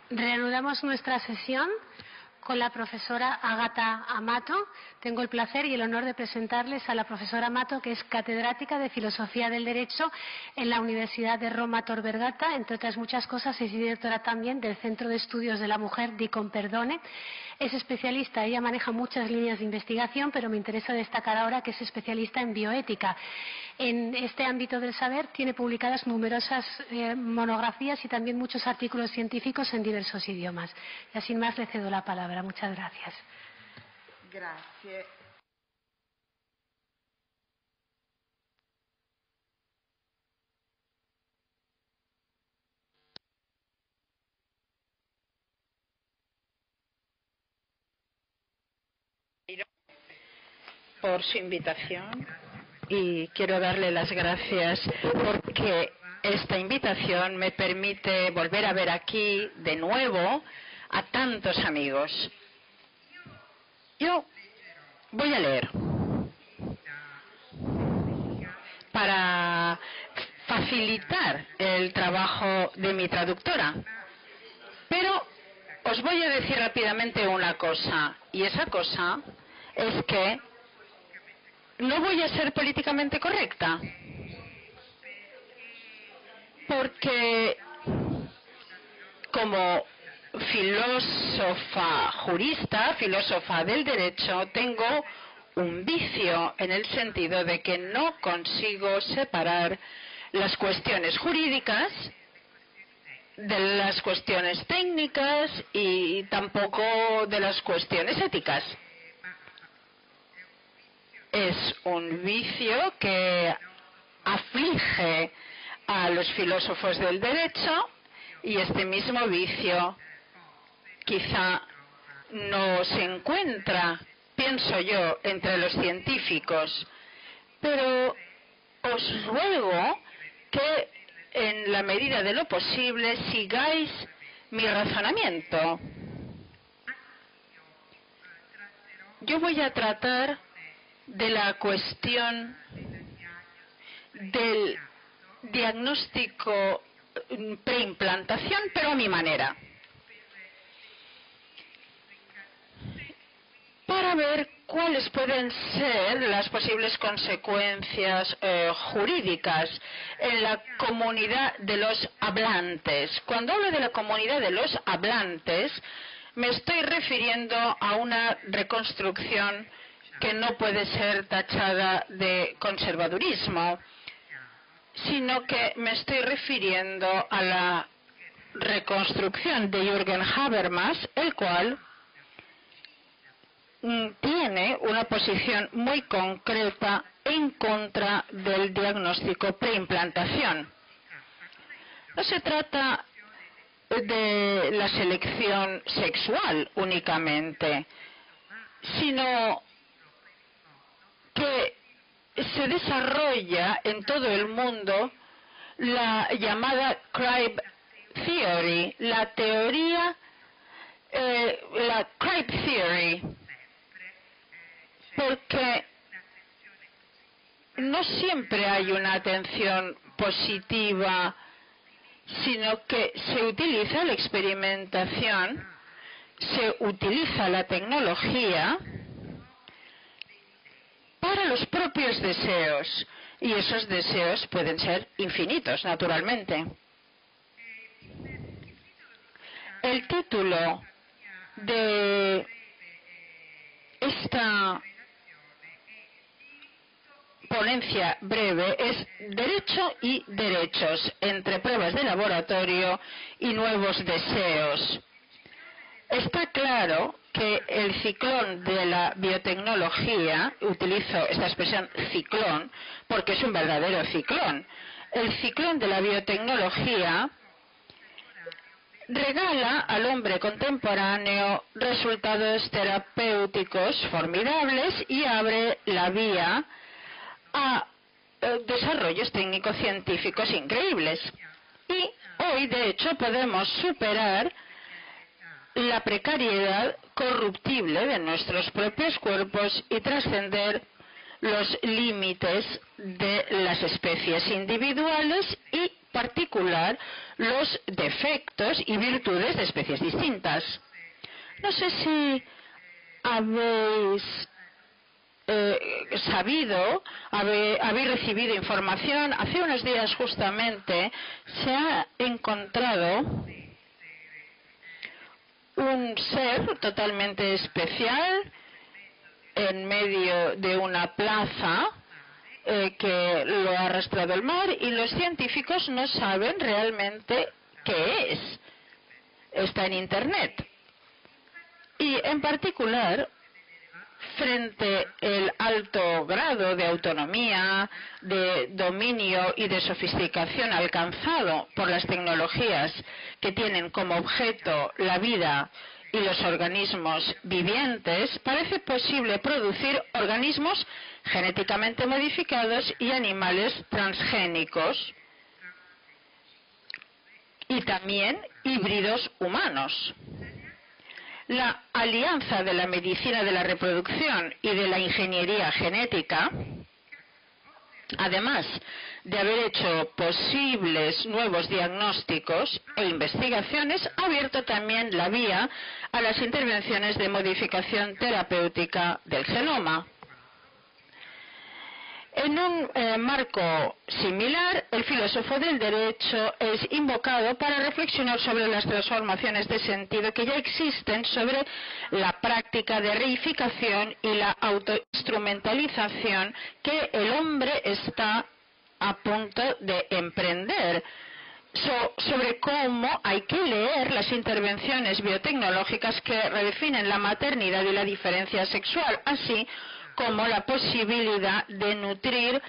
Reanudamos nuestra sesión con la profesora Ágata Amato. Tengo el placer y el honor de presentarles a la profesora Amato, que es catedrática de Filosofía del Derecho en la Universidad de Roma Tor Vergata. Entre otras muchas cosas, es directora también del Centro de Estudios de la Mujer Di Comperdone. Es especialista, ella maneja muchas líneas de investigación, pero me interesa destacar ahora que es especialista en bioética. En este ámbito del saber tiene publicadas numerosas monografías y también muchos artículos científicos en diversos idiomas. Y sin más le cedo la palabra. Muchas gracias. Grazie. Por su invitación, y quiero darle las gracias porque esta invitación me permite volver a ver aquí de nuevo a tantos amigos. Yo voy a leer para facilitar el trabajo de mi traductora, pero os voy a decir rápidamente una cosa, y esa cosa es que no voy a ser políticamente correcta, porque como filósofa jurista, filósofa del derecho, tengo un vicio en el sentido de que no consigo separar las cuestiones jurídicas de las cuestiones técnicas y tampoco de las cuestiones éticas. Es un vicio que aflige a los filósofos del derecho, y este mismo vicio quizá no se encuentra, pienso yo, entre los científicos, pero os ruego que en la medida de lo posible sigáis mi razonamiento. Yo voy a tratar de la cuestión del diagnóstico preimplantación, pero a mi manera, para ver cuáles pueden ser las posibles consecuencias jurídicas en la comunidad de los hablantes. Cuando hablo de la comunidad de los hablantes, me estoy refiriendo a una reconstrucción que no puede ser tachada de conservadurismo, sino que me estoy refiriendo a la reconstrucción de Jürgen Habermas, el cual tiene una posición muy concreta en contra del diagnóstico preimplantación. No se trata de la selección sexual únicamente, sino que se desarrolla en todo el mundo la llamada Cribe Theory, la teoría, la Cribe Theory, porque no siempre hay una atención positiva, sino que se utiliza la experimentación, se utiliza la tecnología para los propios deseos, y esos deseos pueden ser infinitos, naturalmente. El título de esta ponencia breve es Derecho y derechos entre pruebas de laboratorio y nuevos deseos. Está claro que el ciclón de la biotecnología, utilizo esta expresión ciclón porque es un verdadero ciclón, el ciclón de la biotecnología regala al hombre contemporáneo resultados terapéuticos formidables y abre la vía a desarrollos técnico-científicos increíbles. Y hoy, de hecho, podemos superar la precariedad corruptible de nuestros propios cuerpos y trascender los límites de las especies individuales y particular los defectos y virtudes de especies distintas. No sé si habéis habéis recibido información. Hace unos días justamente se ha encontrado un ser totalmente especial en medio de una plaza que lo ha arrastrado el mar, y los científicos no saben realmente qué es. Está en Internet. Y en particular, frente al alto grado de autonomía, de dominio y de sofisticación alcanzado por las tecnologías que tienen como objeto la vida y los organismos vivientes, parece posible producir organismos genéticamente modificados y animales transgénicos, y también híbridos humanos. La alianza de la medicina de la reproducción y de la ingeniería genética, además de haber hecho posibles nuevos diagnósticos e investigaciones, ha abierto también la vía a las intervenciones de modificación terapéutica del genoma. En un marco similar, el filósofo del derecho es invocado para reflexionar sobre las transformaciones de sentido que ya existen sobre la práctica de reificación y la autoinstrumentalización que el hombre está a punto de emprender, sobre cómo hay que leer las intervenciones biotecnológicas que redefinen la maternidad y la diferencia sexual, así como la posibilidad de nutrir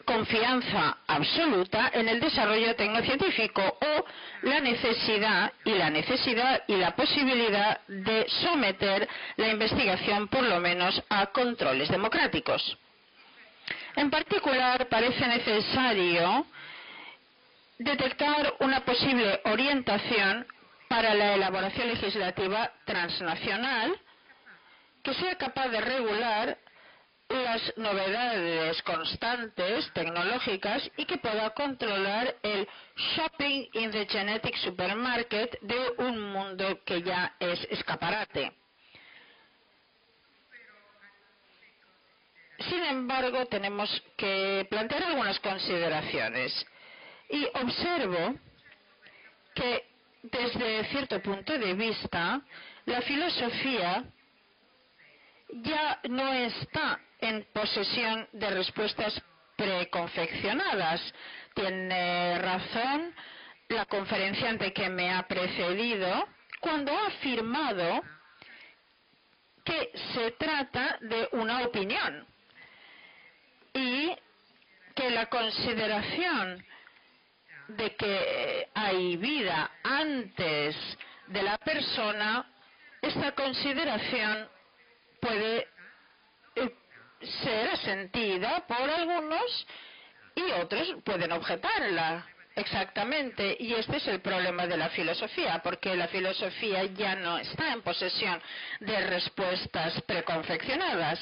confianza absoluta en el desarrollo tecnocientífico, o la necesidad y la posibilidad de someter la investigación por lo menos a controles democráticos. En particular, parece necesario detectar una posible orientación para la elaboración legislativa transnacional que sea capaz de regular las novedades constantes tecnológicas y que pueda controlar el shopping in the genetic supermarket de un mundo que ya es escaparate. Sin embargo, tenemos que plantear algunas consideraciones, y observo que desde cierto punto de vista la filosofía ya no está en posesión de respuestas preconfeccionadas. Tiene razón la conferenciante que me ha precedido cuando ha afirmado que se trata de una opinión y que la consideración de que hay vida antes de la persona, esta consideración puede ser asentida por algunos y otros pueden objetarla. Exactamente, y este es el problema de la filosofía, porque la filosofía ya no está en posesión de respuestas preconfeccionadas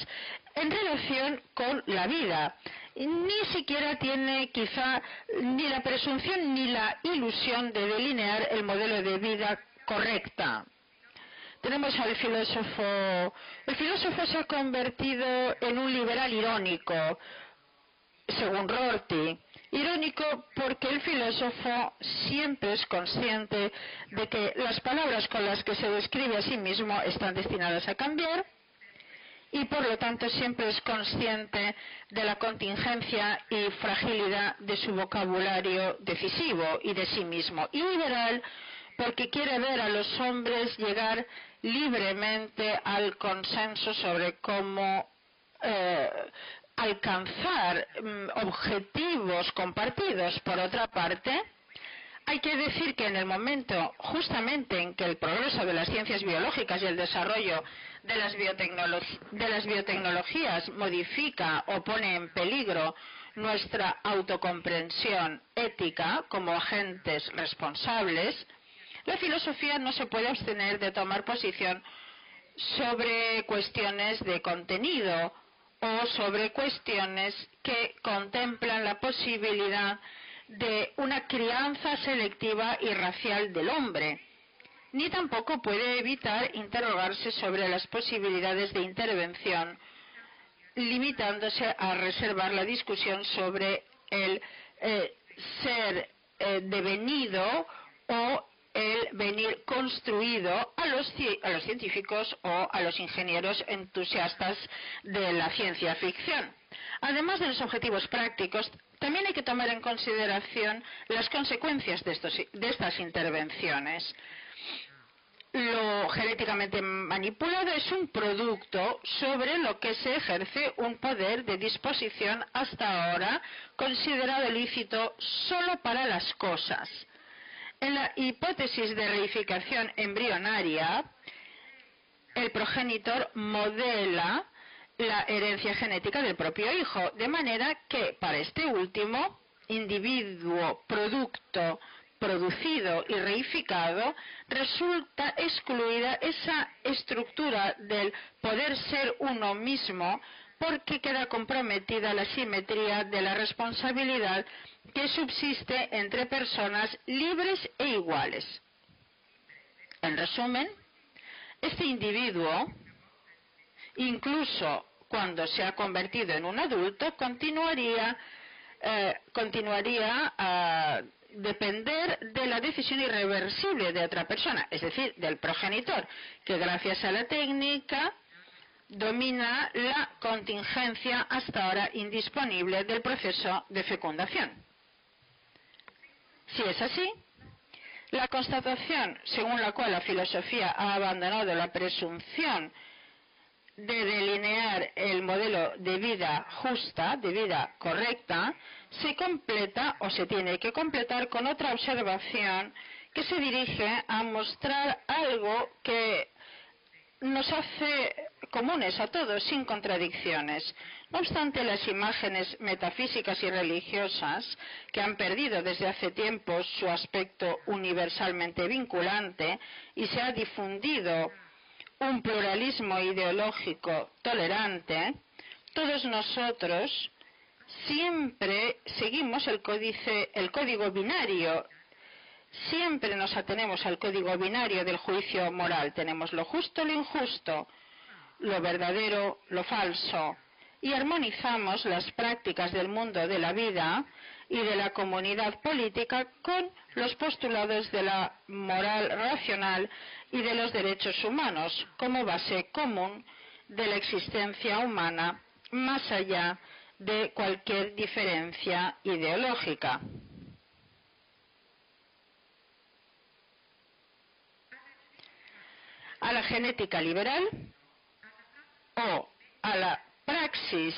en relación con la vida. Ni siquiera tiene quizá ni la presunción ni la ilusión de delinear el modelo de vida correcta. Tenemos al filósofo. El filósofo se ha convertido en un liberal irónico, según Rorty. Irónico porque el filósofo siempre es consciente de que las palabras con las que se describe a sí mismo están destinadas a cambiar, y por lo tanto siempre es consciente de la contingencia y fragilidad de su vocabulario decisivo y de sí mismo. Y liberal porque quiere ver a los hombres llegar libremente al consenso sobre cómo alcanzar objetivos compartidos. Por otra parte, hay que decir que en el momento justamente en que el progreso de las ciencias biológicas y el desarrollo de las biotecnologías modifica o pone en peligro nuestra autocomprensión ética como agentes responsables, la filosofía no se puede abstener de tomar posición sobre cuestiones de contenido o sobre cuestiones que contemplan la posibilidad de una crianza selectiva y racial del hombre, ni tampoco puede evitar interrogarse sobre las posibilidades de intervención, limitándose a reservar la discusión sobre el ser devenido o el venir construido a los científicos o a los ingenieros entusiastas de la ciencia ficción. Además de los objetivos prácticos, también hay que tomar en consideración las consecuencias de estas intervenciones. Lo genéticamente manipulado es un producto sobre lo que se ejerce un poder de disposición hasta ahora considerado lícito solo para las cosas. En la hipótesis de reificación embrionaria, el progenitor modela la herencia genética del propio hijo, de manera que para este último individuo, producto producido y reificado, resulta excluida esa estructura del poder ser uno mismo, porque queda comprometida la simetría de la responsabilidad que subsiste entre personas libres e iguales. En resumen, este individuo, incluso cuando se ha convertido en un adulto, continuaría a depender de la decisión irreversible de otra persona, es decir, del progenitor, que gracias a la técnica domina la contingencia hasta ahora indisponible del proceso de fecundación. Si es así, la constatación según la cual la filosofía ha abandonado la presunción de delinear el modelo de vida justa, de vida correcta, se completa o se tiene que completar con otra observación que se dirige a mostrar algo que nos hace comunes a todos, sin contradicciones. No obstante, las imágenes metafísicas y religiosas, que han perdido desde hace tiempo su aspecto universalmente vinculante y se ha difundido un pluralismo ideológico tolerante, todos nosotros siempre seguimos el código binario. Siempre nos atenemos al código binario del juicio moral. Tenemos lo justo, lo injusto, lo verdadero, lo falso, y armonizamos las prácticas del mundo de la vida y de la comunidad política con los postulados de la moral racional y de los derechos humanos como base común de la existencia humana, más allá de cualquier diferencia ideológica. A la genética liberal o a la praxis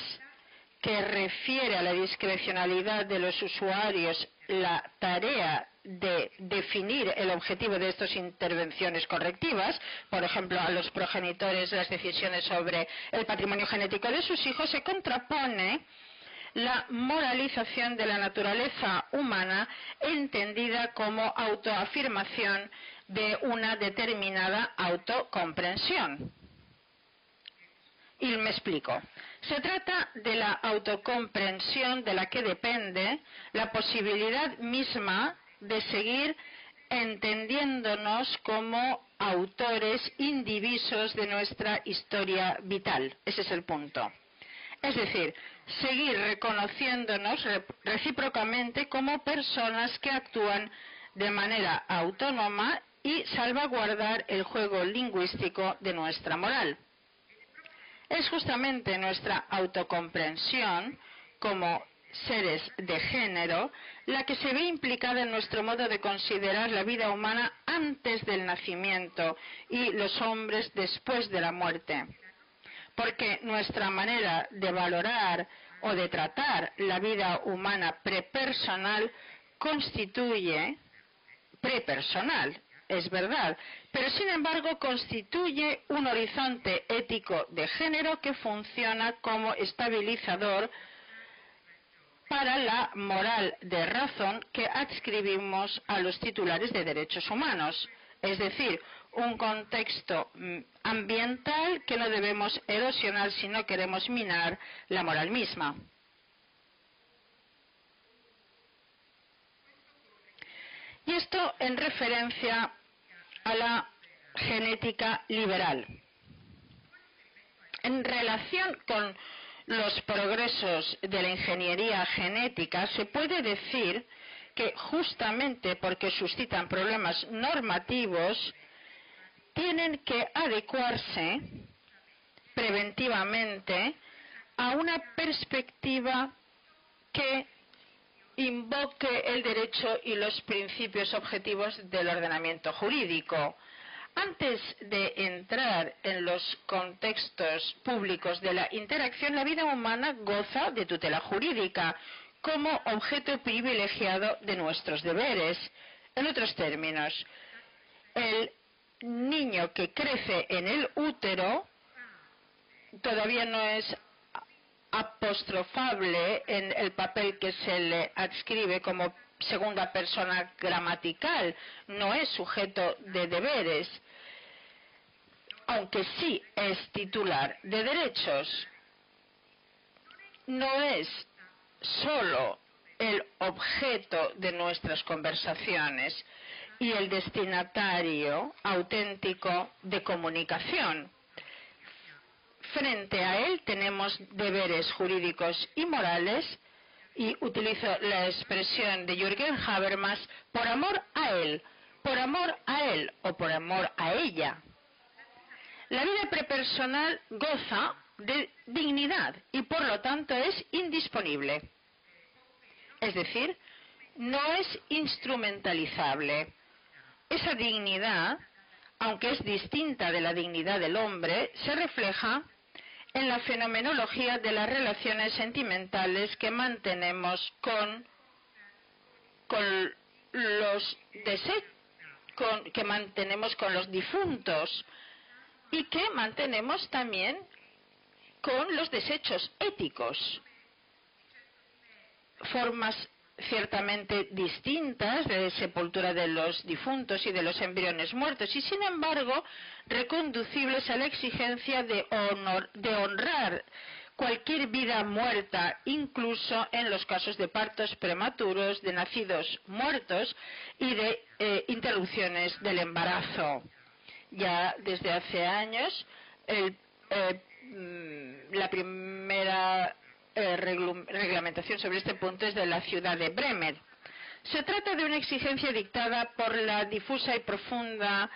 que refiere a la discrecionalidad de los usuarios, la tarea de definir el objetivo de estas intervenciones correctivas, por ejemplo, a los progenitores las decisiones sobre el patrimonio genético de sus hijos, se contrapone la moralización de la naturaleza humana entendida como autoafirmación de una determinada autocomprensión. Y me explico. Se trata de la autocomprensión de la que depende la posibilidad misma de seguir entendiéndonos como autores indivisos de nuestra historia vital. Ese es el punto. Es decir, seguir reconociéndonos recíprocamente como personas que actúan de manera autónoma y salvaguardar el juego lingüístico de nuestra moral. Es justamente nuestra autocomprensión como seres de género la que se ve implicada en nuestro modo de considerar la vida humana antes del nacimiento y los hombres después de la muerte. Porque nuestra manera de valorar o de tratar la vida humana prepersonal constituye prepersonal. Es verdad, pero sin embargo constituye un horizonte ético de género que funciona como estabilizador para la moral de razón que adscribimos a los titulares de derechos humanos, es decir, un contexto ambiental que no debemos erosionar si no queremos minar la moral misma. Y esto en referencia a la genética liberal. En relación con los progresos de la ingeniería genética, se puede decir que justamente porque suscitan problemas normativos, tienen que adecuarse preventivamente a una perspectiva que invoque el derecho y los principios objetivos del ordenamiento jurídico. Antes de entrar en los contextos públicos de la interacción, la vida humana goza de tutela jurídica como objeto privilegiado de nuestros deberes. En otros términos, el niño que crece en el útero todavía no es apostrofable en el papel que se le adscribe como segunda persona gramatical, no es sujeto de deberes, aunque sí es titular de derechos. No es solo el objeto de nuestras conversaciones y el destinatario auténtico de comunicación. Frente a él tenemos deberes jurídicos y morales, y utilizo la expresión de Jürgen Habermas, por amor a él o por amor a ella. La vida prepersonal goza de dignidad y por lo tanto es indisponible. Es decir, no es instrumentalizable. Esa dignidad, aunque es distinta de la dignidad del hombre, se refleja en la fenomenología de las relaciones sentimentales que mantenemos con los difuntos y que mantenemos también con los desechos éticos. Formas ciertamente distintas de sepultura de los difuntos y de los embriones muertos, y sin embargo reconducibles a la exigencia de honrar cualquier vida muerta, incluso en los casos de partos prematuros, de nacidos muertos y de interrupciones del embarazo. Ya desde hace años la primera reglamentación sobre este punto es de la ciudad de Bremen. Se trata de una exigencia dictada por la difusa y profunda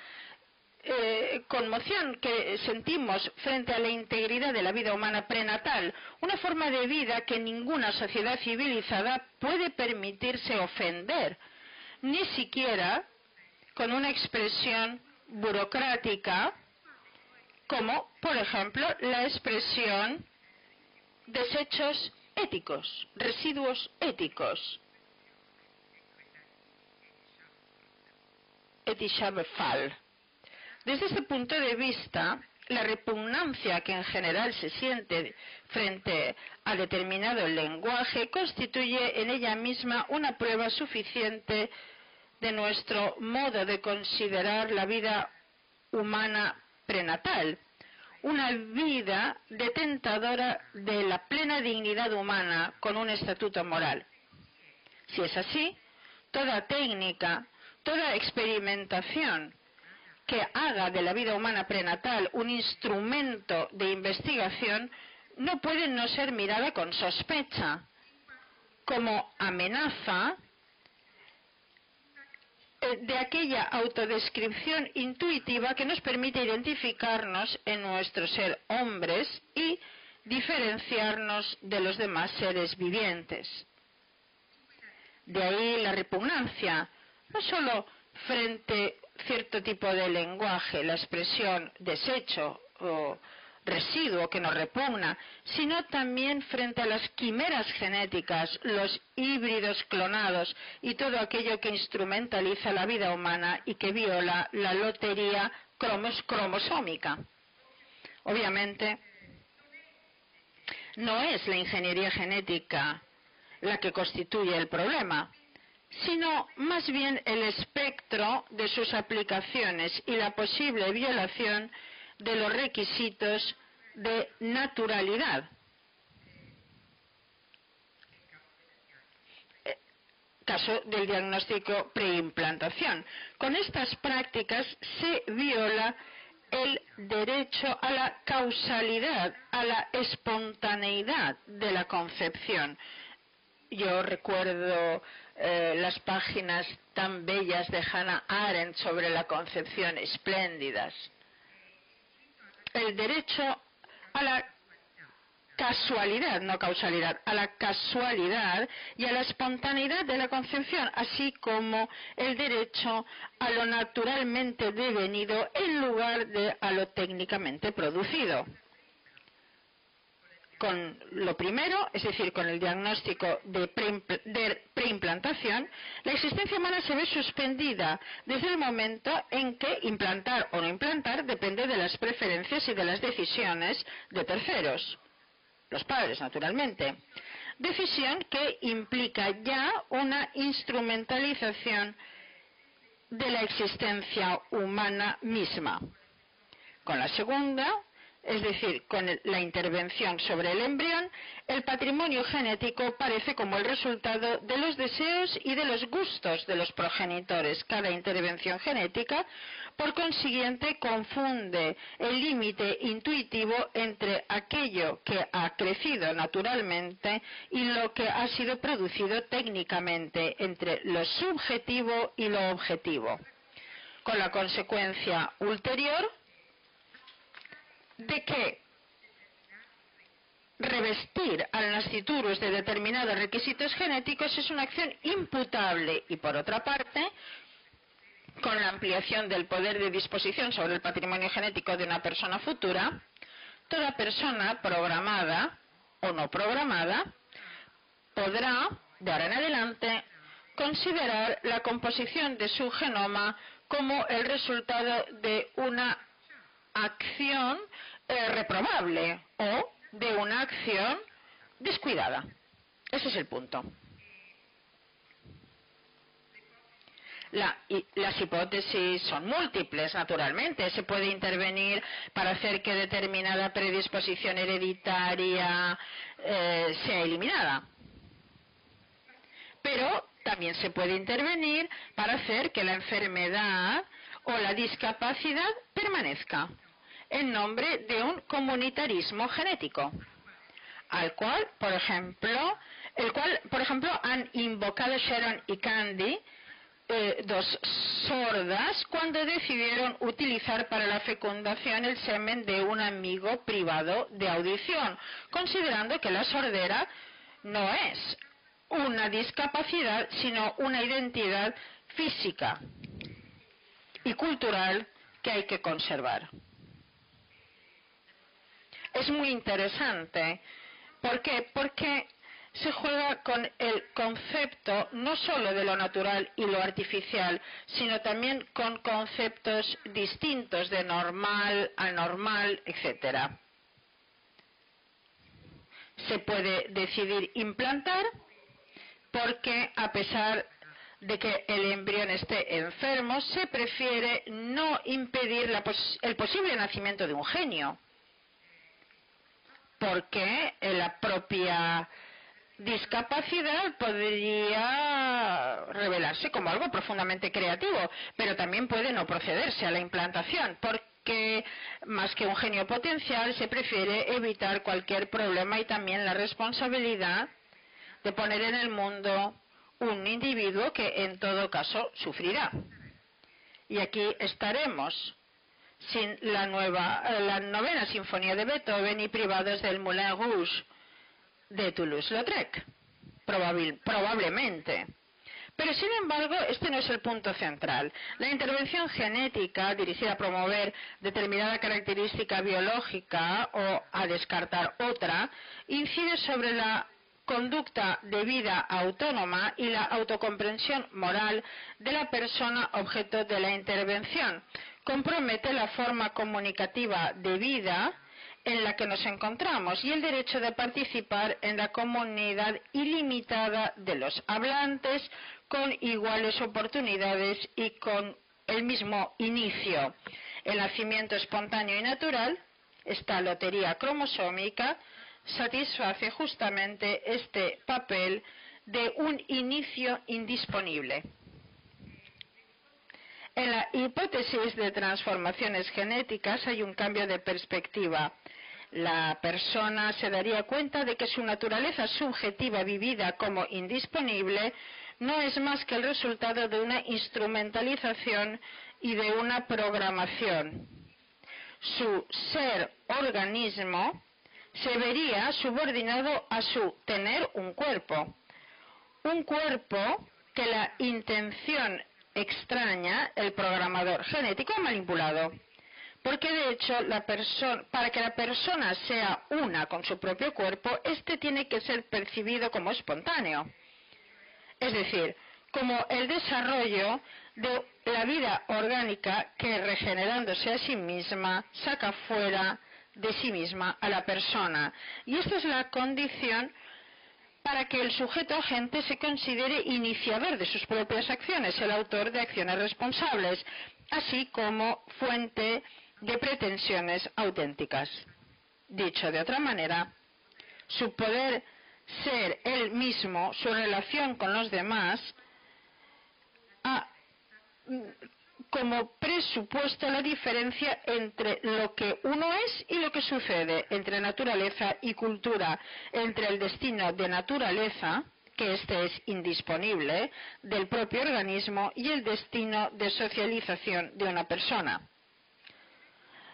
conmoción que sentimos frente a la integridad de la vida humana prenatal, una forma de vida que ninguna sociedad civilizada puede permitirse ofender, ni siquiera con una expresión burocrática como, por ejemplo, la expresión desechos éticos, residuos éticos. Ethischer Befall. Desde este punto de vista, la repugnancia que en general se siente frente a determinado lenguaje constituye en ella misma una prueba suficiente de nuestro modo de considerar la vida humana prenatal, una vida detentadora de la plena dignidad humana con un estatuto moral. Si es así, toda técnica, toda experimentación que haga de la vida humana prenatal un instrumento de investigación no puede no ser mirada con sospecha, como amenaza de aquella autodescripción intuitiva que nos permite identificarnos en nuestro ser hombres y diferenciarnos de los demás seres vivientes. De ahí la repugnancia, no solo frente a cierto tipo de lenguaje, la expresión desecho o residuo que nos repugna, sino también frente a las quimeras genéticas, los híbridos clonados y todo aquello que instrumentaliza la vida humana y que viola la lotería cromosómica. Obviamente, no es la ingeniería genética la que constituye el problema, sino más bien el espectro de sus aplicaciones y la posible violación de los requisitos de naturalidad. caso del diagnóstico preimplantación. Con estas prácticas se viola el derecho a la causalidad, a la espontaneidad de la concepción. Yo recuerdo las páginas tan bellas de Hannah Arendt sobre la concepción, espléndidas. El derecho a la casualidad, no causalidad, a la casualidad y a la espontaneidad de la concepción, así como el derecho a lo naturalmente devenido en lugar de a lo técnicamente producido. Con lo primero, es decir, con el diagnóstico de preimplantación, la existencia humana se ve suspendida desde el momento en que implantar o no implantar depende de las preferencias y de las decisiones de terceros, los padres, naturalmente. Decisión que implica ya una instrumentalización de la existencia humana misma. Con la segunda, es decir, con la intervención sobre el embrión, el patrimonio genético parece como el resultado de los deseos y de los gustos de los progenitores. Cada intervención genética, por consiguiente, confunde el límite intuitivo entre aquello que ha crecido naturalmente y lo que ha sido producido técnicamente, entre lo subjetivo y lo objetivo. Con la consecuencia ulterior de que revestir al nasciturus de determinados requisitos genéticos es una acción imputable y, por otra parte, con la ampliación del poder de disposición sobre el patrimonio genético de una persona futura, toda persona programada o no programada podrá, de ahora en adelante, considerar la composición de su genoma como el resultado de una acción reprobable o de una acción descuidada. Ese es el punto. Las hipótesis son múltiples, naturalmente. Se puede intervenir para hacer que determinada predisposición hereditaria sea eliminada. Pero también se puede intervenir para hacer que la enfermedad o la discapacidad permanezca en nombre de un comunitarismo genético, al cual, por ejemplo, han invocado Sharon y Candy, dos sordas, cuando decidieron utilizar para la fecundación el semen de un amigo privado de audición, considerando que la sordera no es una discapacidad, sino una identidad física y cultural que hay que conservar. Es muy interesante. ¿Por qué? Porque se juega con el concepto no solo de lo natural y lo artificial, sino también con conceptos distintos de normal, anormal, etc. Se puede decidir implantar porque, a pesar de que el embrión esté enfermo, se prefiere no impedir el posible nacimiento de un genio, porque la propia discapacidad podría revelarse como algo profundamente creativo, pero también puede no procederse a la implantación, porque más que un genio potencial se prefiere evitar cualquier problema y también la responsabilidad de poner en el mundo un individuo que en todo caso sufrirá. Y aquí estaremos sin la novena sinfonía de Beethoven y privados del Moulin Rouge de Toulouse-Lautrec, probablemente. Pero sin embargo, este no es el punto central. La intervención genética dirigida a promover determinada característica biológica o a descartar otra, incide sobre la conducta de vida autónoma y la autocomprensión moral de la persona objeto de la intervención. Compromete la forma comunicativa de vida en la que nos encontramos y el derecho de participar en la comunidad ilimitada de los hablantes con iguales oportunidades y con el mismo inicio. El nacimiento espontáneo y natural, esta lotería cromosómica, satisface justamente este papel de un inicio indisponible. En la hipótesis de transformaciones genéticas hay un cambio de perspectiva. La persona se daría cuenta de que su naturaleza subjetiva vivida como indisponible no es más que el resultado de una instrumentalización y de una programación. Su ser organismo se vería subordinado a su tener un cuerpo que la intención extraña, el programador genético, ha manipulado. Porque de hecho, para que la persona sea una con su propio cuerpo, este tiene que ser percibido como espontáneo. Es decir, como el desarrollo de la vida orgánica que, regenerándose a sí misma, saca fuera de sí misma a la persona. Y esta es la condición para que el sujeto agente se considere iniciador de sus propias acciones, el autor de acciones responsables, así como fuente de pretensiones auténticas. Dicho de otra manera, su poder ser él mismo, su relación con los demás, como presupuesto la diferencia entre lo que uno es y lo que sucede, entre naturaleza y cultura, entre el destino de naturaleza, que este es indisponible, del propio organismo, y el destino de socialización de una persona.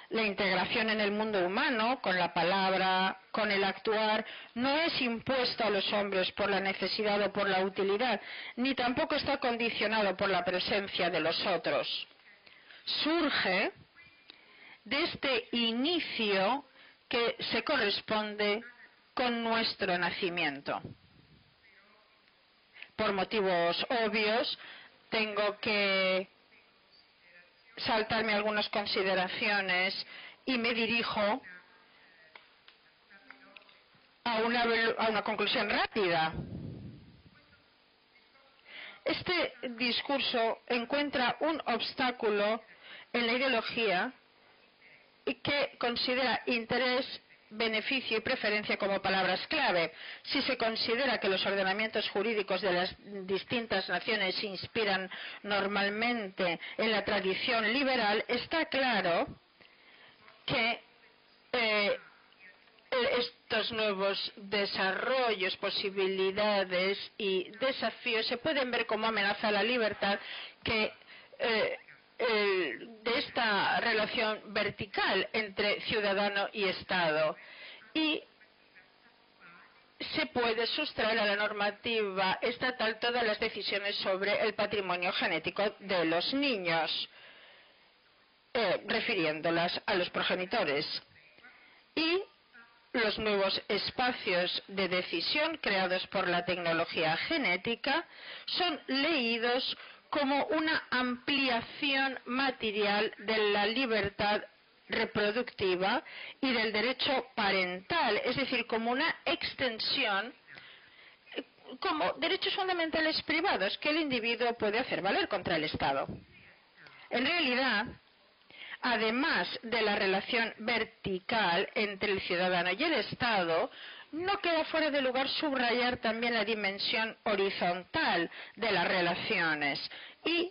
La integración en el mundo humano, con la palabra, con el actuar, no es impuesto a los hombres por la necesidad o por la utilidad, ni tampoco está condicionado por la presencia de los otros. Surge de este inicio que se corresponde con nuestro nacimiento. Por motivos obvios, tengo que saltarme algunas consideraciones y me dirijo a una conclusión rápida. Este discurso encuentra un obstáculo en la ideología que considera interés, beneficio y preferencia como palabras clave. Si se considera que los ordenamientos jurídicos de las distintas naciones se inspiran normalmente en la tradición liberal, está claro que estos nuevos desarrollos, posibilidades y desafíos se pueden ver como amenaza a la libertad que de esta relación vertical entre ciudadano y Estado, y se puede sustraer a la normativa estatal todas las decisiones sobre el patrimonio genético de los niños, refiriéndolas a los progenitores. Y los nuevos espacios de decisión creados por la tecnología genética son leídos como una ampliación material de la libertad reproductiva y del derecho parental, es decir, como una extensión, como derechos fundamentales privados que el individuo puede hacer valer contra el Estado. En realidad, además de la relación vertical entre el ciudadano y el Estado, no queda fuera de lugar subrayar también la dimensión horizontal de las relaciones y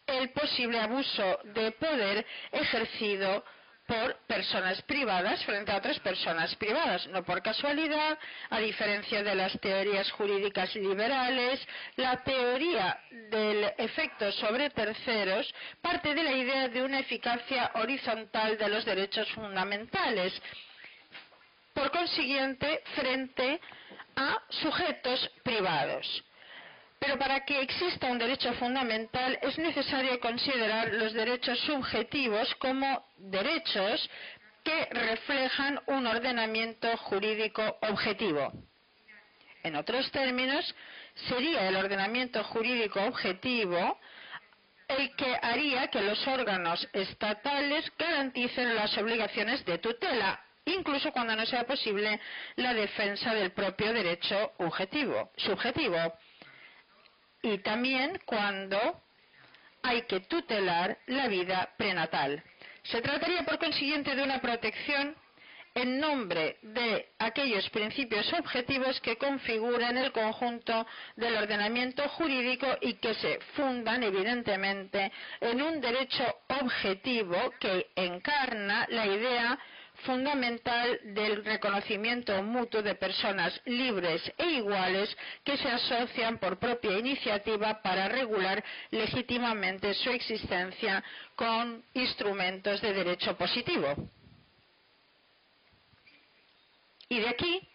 el posible abuso de poder ejercido por personas privadas frente a otras personas privadas. No por casualidad, a diferencia de las teorías jurídicas liberales, la teoría del efecto sobre terceros parte de la idea de una eficacia horizontal de los derechos fundamentales, por consiguiente, frente a sujetos privados. Pero para que exista un derecho fundamental es necesario considerar los derechos subjetivos como derechos que reflejan un ordenamiento jurídico objetivo. En otros términos, sería el ordenamiento jurídico objetivo el que haría que los órganos estatales garanticen las obligaciones de tutela, incluso cuando no sea posible la defensa del propio derecho subjetivo. Y también cuando hay que tutelar la vida prenatal. Se trataría, por consiguiente, de una protección en nombre de aquellos principios objetivos que configuran el conjunto del ordenamiento jurídico y que se fundan, evidentemente, en un derecho objetivo que encarna la idea fundamental del reconocimiento mutuo de personas libres e iguales que se asocian por propia iniciativa para regular legítimamente su existencia con instrumentos de derecho positivo. Y de aquí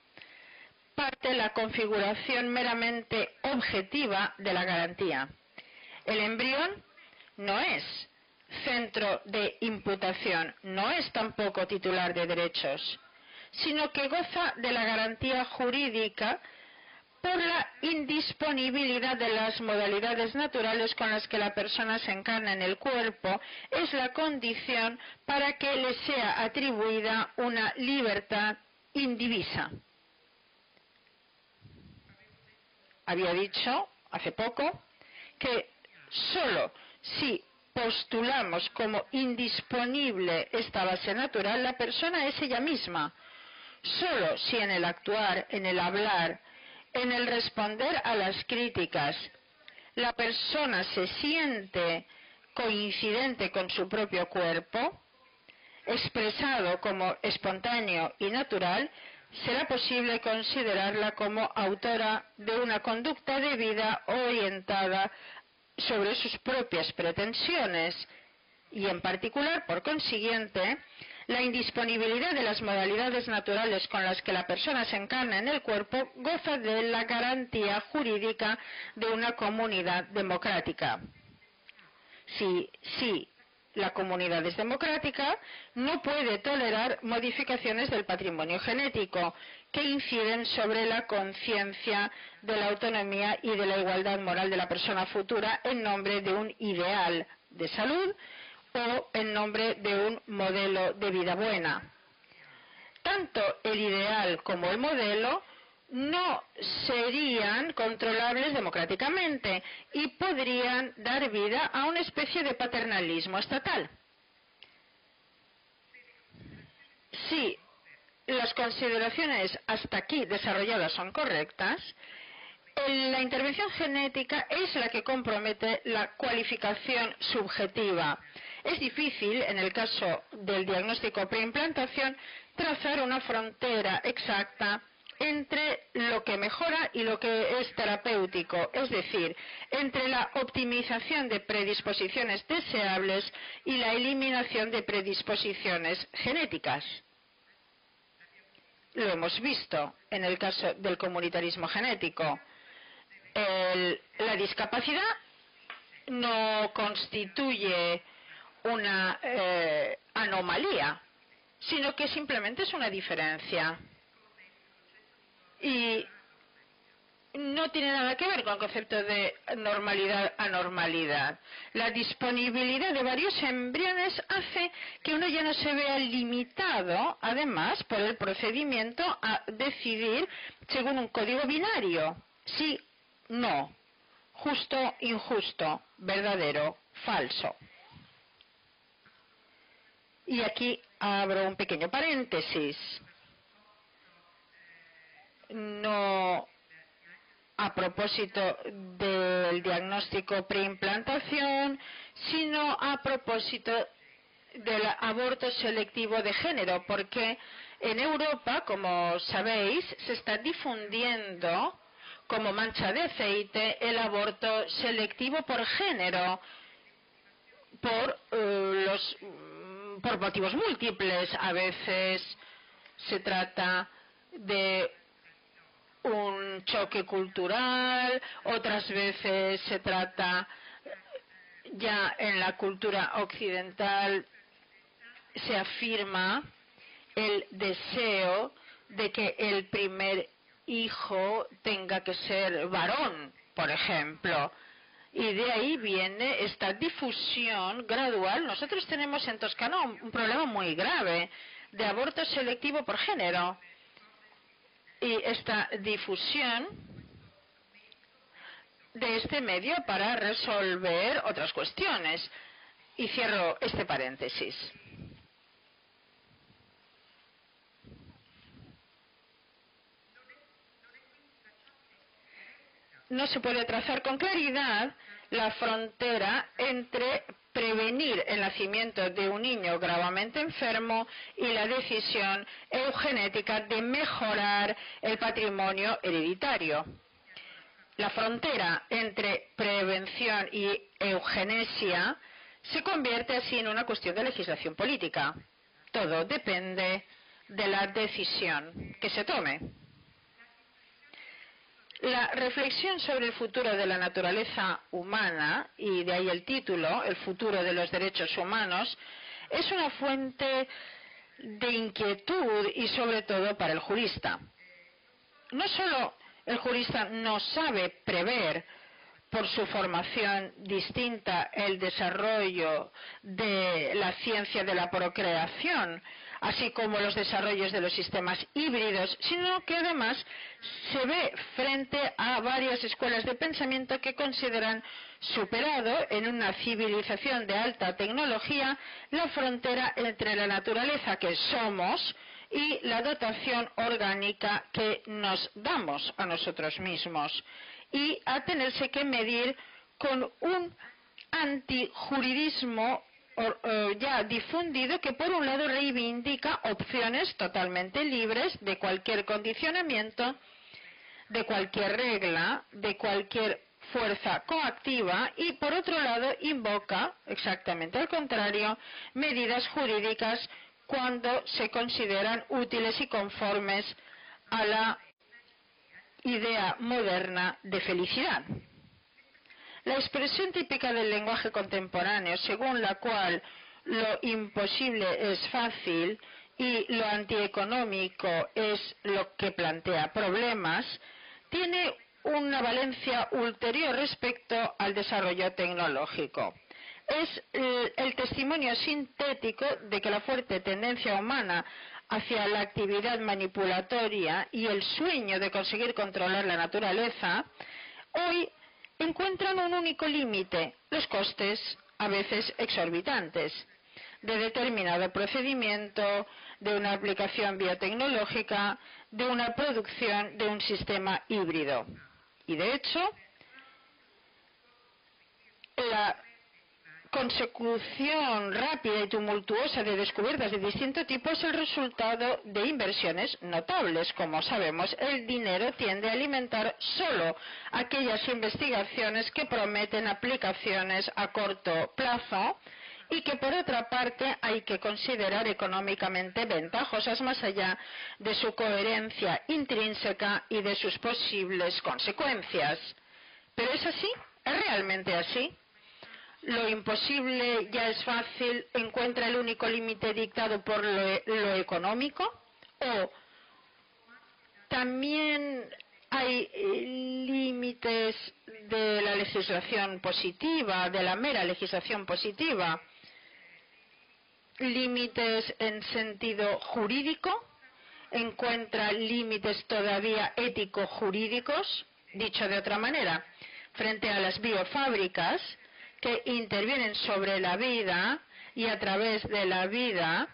parte la configuración meramente objetiva de la garantía. El embrión no es centro de imputación, no es tampoco titular de derechos, sino que goza de la garantía jurídica por la indisponibilidad de las modalidades naturales con las que la persona se encarna en el cuerpo. Es la condición para que le sea atribuida una libertad indivisa. Había dicho hace poco que sólo si postulamos como indisponible esta base natural, la persona es ella misma. Sólo si en el actuar, en el hablar, en el responder a las críticas, la persona se siente coincidente con su propio cuerpo, expresado como espontáneo y natural, será posible considerarla como autora de una conducta de vida orientada sobre sus propias pretensiones y, en particular, por consiguiente, la indisponibilidad de las modalidades naturales con las que la persona se encarna en el cuerpo goza de la garantía jurídica de una comunidad democrática. Si la comunidad es democrática, no puede tolerar modificaciones del patrimonio genético que inciden sobre la conciencia de la autonomía y de la igualdad moral de la persona futura en nombre de un ideal de salud o en nombre de un modelo de vida buena. Tanto el ideal como el modelo no serían controlables democráticamente y podrían dar vida a una especie de paternalismo estatal. Si las consideraciones hasta aquí desarrolladas son correctas, la intervención genética es la que compromete la cualificación subjetiva. Es difícil, en el caso del diagnóstico preimplantación, trazar una frontera exacta entre lo que mejora y lo que es terapéutico, es decir, entre la optimización de predisposiciones deseables y la eliminación de predisposiciones genéticas. Lo hemos visto en el caso del comunitarismo genético. La discapacidad no constituye una anomalía, sino que simplemente es una diferencia. Y no tiene nada que ver con el concepto de normalidad-anormalidad. La disponibilidad de varios embriones hace que uno ya no se vea limitado, además, por el procedimiento a decidir según un código binario. Sí, no, justo, injusto, verdadero, falso. Y aquí abro un pequeño paréntesis. No a propósito del diagnóstico preimplantación, sino a propósito del aborto selectivo de género, porque en Europa, como sabéis, se está difundiendo como mancha de aceite el aborto selectivo por género, por motivos múltiples. A veces se trata de un choque cultural, otras veces se trata, ya en la cultura occidental se afirma el deseo de que el primer hijo tenga que ser varón, por ejemplo. Y de ahí viene esta difusión gradual. Nosotros tenemos en Toscana un problema muy grave de aborto selectivo por género. Y esta difusión de este medio para resolver otras cuestiones. Y cierro este paréntesis. no se puede trazar con claridad la frontera entre prevenir el nacimiento de un niño gravemente enfermo y la decisión eugenética de mejorar el patrimonio hereditario. La frontera entre prevención y eugenesia se convierte así en una cuestión de legislación política. Todo depende de la decisión que se tome. La reflexión sobre el futuro de la naturaleza humana, y de ahí el título, El futuro de los derechos humanos, es una fuente de inquietud y sobre todo para el jurista. No solo el jurista no sabe prever por su formación distinta el desarrollo de la ciencia de la procreación, así como los desarrollos de los sistemas híbridos, sino que además se ve frente a varias escuelas de pensamiento que consideran superado en una civilización de alta tecnología la frontera entre la naturaleza que somos y la dotación orgánica que nos damos a nosotros mismos, y a tenerse que medir con un antijuridismo ya difundido que por un lado reivindica opciones totalmente libres de cualquier condicionamiento, de cualquier regla, de cualquier fuerza coactiva, y por otro lado invoca, exactamente al contrario, medidas jurídicas cuando se consideran útiles y conformes a la idea moderna de felicidad. La expresión típica del lenguaje contemporáneo, según la cual lo imposible es fácil y lo antieconómico es lo que plantea problemas, tiene una valencia ulterior respecto al desarrollo tecnológico. Es el testimonio sintético de que la fuerte tendencia humana hacia la actividad manipulatoria y el sueño de conseguir controlar la naturaleza, hoy encuentran un único límite: los costes, a veces exorbitantes, de determinado procedimiento, de una aplicación biotecnológica, de una producción de un sistema híbrido. Y de hecho, la consecución rápida y tumultuosa de descubiertas de distinto tipo es el resultado de inversiones notables. Como sabemos, el dinero tiende a alimentar solo aquellas investigaciones que prometen aplicaciones a corto plazo y que, por otra parte, hay que considerar económicamente ventajosas más allá de su coherencia intrínseca y de sus posibles consecuencias. ¿Pero es así? ¿Es realmente así? Lo imposible ya es fácil, encuentra el único límite dictado por lo económico, o también hay límites de la legislación positiva, de la mera legislación positiva, límites en sentido jurídico, encuentra límites todavía ético-jurídicos. Dicho de otra manera, frente a las biofábricas que intervienen sobre la vida y a través de la vida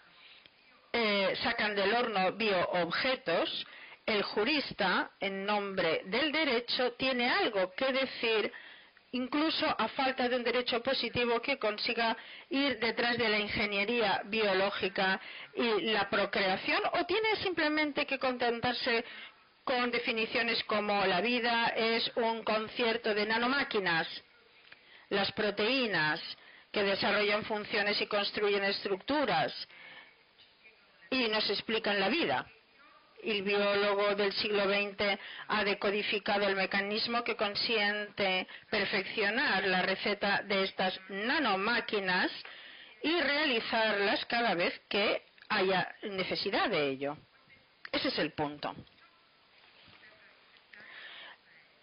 sacan del horno bioobjetos, el jurista, en nombre del derecho, tiene algo que decir, incluso a falta de un derecho positivo que consiga ir detrás de la ingeniería biológica y la procreación, o tiene simplemente que contentarse con definiciones como la vida es un concierto de nanomáquinas. Las proteínas que desarrollan funciones y construyen estructuras y nos explican la vida. El biólogo del siglo XX ha decodificado el mecanismo que consiente perfeccionar la receta de estas nanomáquinas y realizarlas cada vez que haya necesidad de ello. Ese es el punto.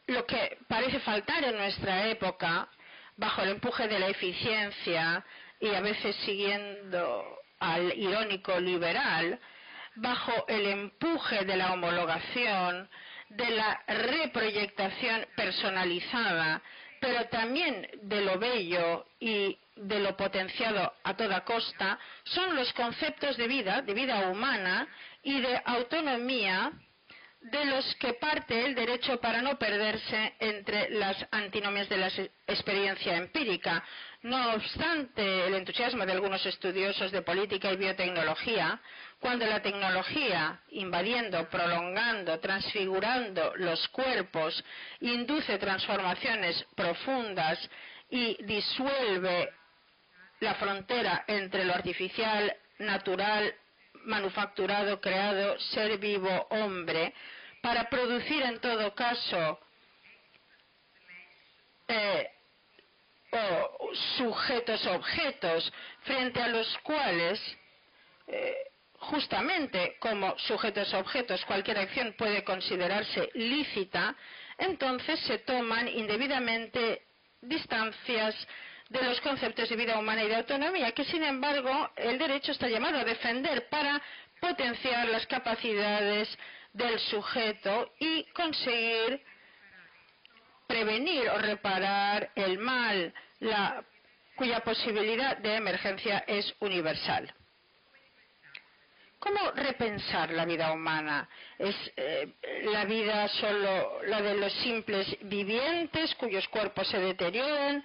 Lo que parece faltar en nuestra época, bajo el empuje de la eficiencia y a veces siguiendo al irónico liberal, bajo el empuje de la homologación, de la reproyectación personalizada, pero también de lo bello y de lo potenciado a toda costa, son los conceptos de vida humana y de autonomía de los que parte el derecho para no perderse entre las antinomias de la experiencia empírica. No obstante el entusiasmo de algunos estudiosos de política y biotecnología, cuando la tecnología, invadiendo, prolongando, transfigurando los cuerpos, induce transformaciones profundas y disuelve la frontera entre lo artificial, natural, manufacturado, creado, ser vivo, hombre, para producir en todo caso sujetos-objetos frente a los cuales, justamente como sujetos-objetos, cualquier acción puede considerarse lícita, entonces se toman indebidamente distancias de los conceptos de vida humana y de autonomía, que sin embargo el derecho está llamado a defender para potenciar las capacidades del sujeto y conseguir prevenir o reparar el mal, cuya posibilidad de emergencia es universal. ¿Cómo repensar la vida humana? ¿Es la vida solo la de los simples vivientes cuyos cuerpos se deterioran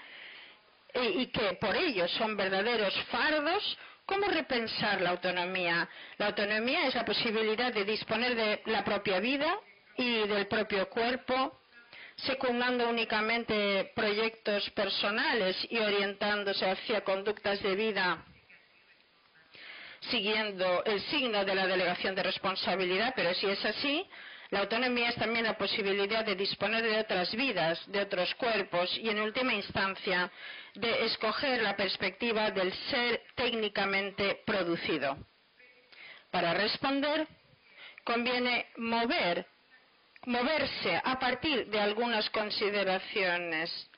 y que por ello son verdaderos fardos? ¿Cómo repensar la autonomía? La autonomía es la posibilidad de disponer de la propia vida y del propio cuerpo, secundando únicamente proyectos personales y orientándose hacia conductas de vida siguiendo el signo de la delegación de responsabilidad. Pero si es así, la autonomía es también la posibilidad de disponer de otras vidas, de otros cuerpos y, en última instancia, de escoger la perspectiva del ser técnicamente producido. Para responder, conviene moverse a partir de algunas consideraciones.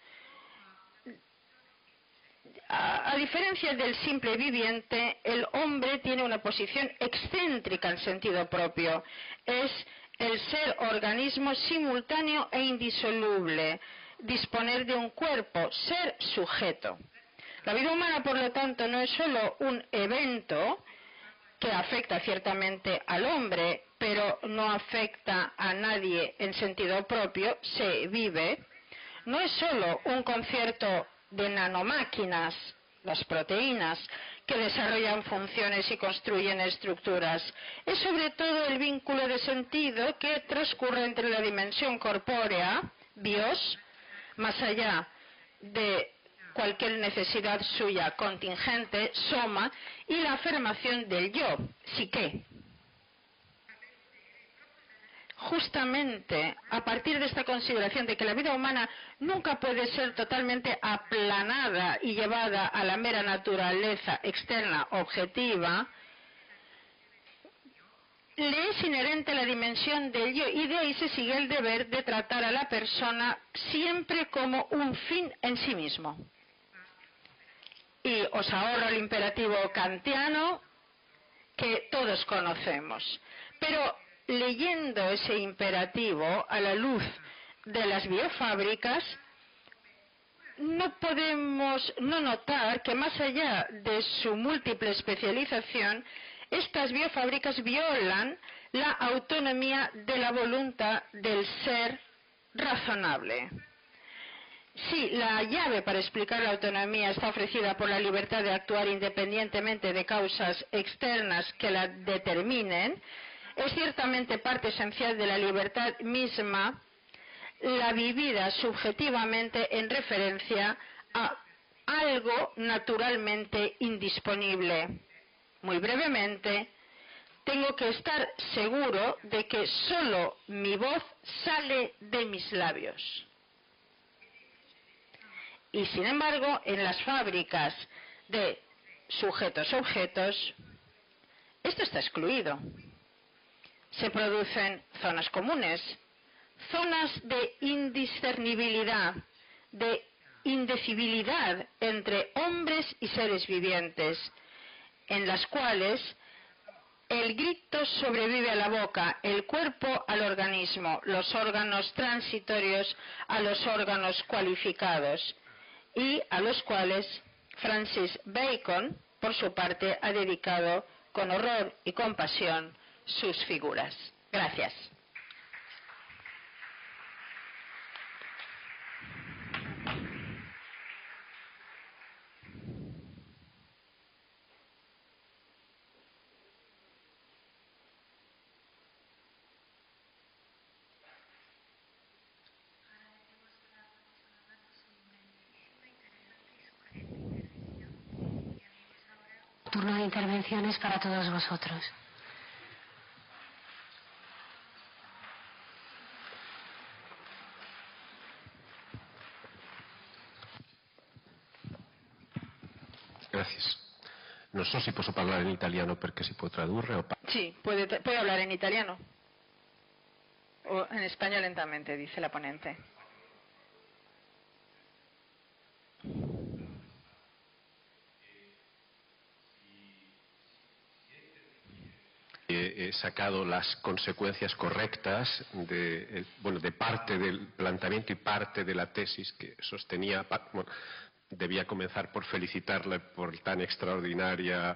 A diferencia del simple viviente, el hombre tiene una posición excéntrica en sentido propio. Es el ser organismo simultáneo e indisoluble, disponer de un cuerpo, ser sujeto. La vida humana, por lo tanto, no es solo un evento que afecta ciertamente al hombre, pero no afecta a nadie en sentido propio, se vive. No es solo un concierto de nanomáquinas, las proteínas, que desarrollan funciones y construyen estructuras. Es sobre todo el vínculo de sentido que transcurre entre la dimensión corpórea, bios, más allá de cualquier necesidad suya contingente, soma, y la afirmación del yo, psique. Justamente a partir de esta consideración de que la vida humana nunca puede ser totalmente aplanada y llevada a la mera naturaleza externa objetiva, le es inherente la dimensión del yo, y de ahí se sigue el deber de tratar a la persona siempre como un fin en sí mismo. Y os ahorro el imperativo kantiano que todos conocemos. Pero leyendo ese imperativo a la luz de las biofábricas, no podemos no notar que más allá de su múltiple especialización, estas biofábricas violan la autonomía de la voluntad del ser razonable. Sí, la llave para explicar la autonomía está ofrecida por la libertad de actuar independientemente de causas externas que la determinen. Es ciertamente parte esencial de la libertad misma, la vivida subjetivamente en referencia a algo naturalmente indisponible. Muy brevemente, tengo que estar seguro de que solo mi voz sale de mis labios. Y sin embargo, en las fábricas de sujetos-objetos, esto está excluido. Se producen zonas comunes, zonas de indiscernibilidad, de indecibilidad entre hombres y seres vivientes, en las cuales el grito sobrevive a la boca, el cuerpo al organismo, los órganos transitorios a los órganos cualificados, y a los cuales Francis Bacon, por su parte, ha dedicado con horror y compasión sus figuras. Gracias. turno de intervenciones para todos vosotros. Gracias. Non so se posso parlare in italiano perché si può tradurre o... Sí, puede hablar en italiano. O en español lentamente, dice la ponente. He sacado las consecuencias correctas de parte del planteamiento y parte de la tesis que sostenía. Debía comenzar por felicitarle por tan extraordinaria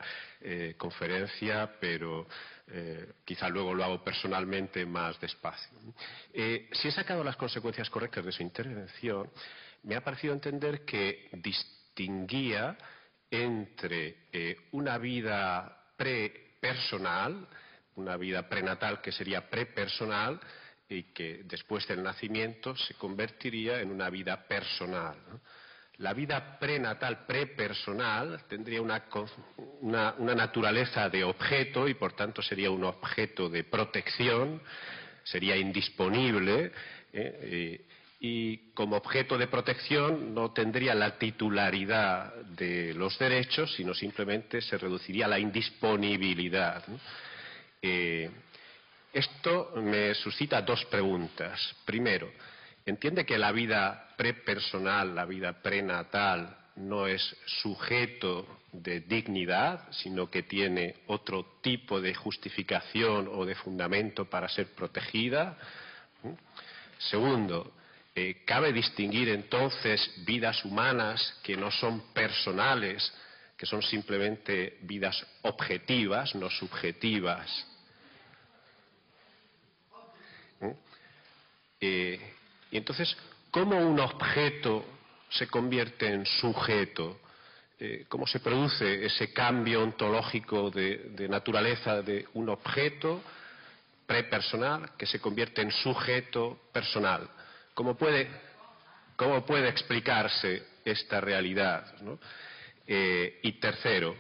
conferencia, pero quizá luego lo hago personalmente más despacio. Si he sacado las consecuencias correctas de su intervención, me ha parecido entender que distinguía entre una vida prepersonal, una vida prenatal que sería prepersonal y que después del nacimiento se convertiría en una vida personal, ¿no? La vida prenatal, prepersonal, tendría una naturaleza de objeto y por tanto sería un objeto de protección, sería indisponible y como objeto de protección no tendría la titularidad de los derechos, sino simplemente se reduciría a la indisponibilidad, ¿no? Esto me suscita dos preguntas. Primero, ¿entiende que la vida prepersonal, la vida prenatal, no es sujeto de dignidad, sino que tiene otro tipo de justificación o de fundamento para ser protegida? Segundo, ¿cabe distinguir entonces vidas humanas que no son personales, que son simplemente vidas objetivas, no subjetivas? Y entonces, ¿cómo un objeto se convierte en sujeto? ¿Cómo se produce ese cambio ontológico de naturaleza de un objeto prepersonal que se convierte en sujeto personal? ¿Cómo puede explicarse esta realidad, ¿no? Y tercero,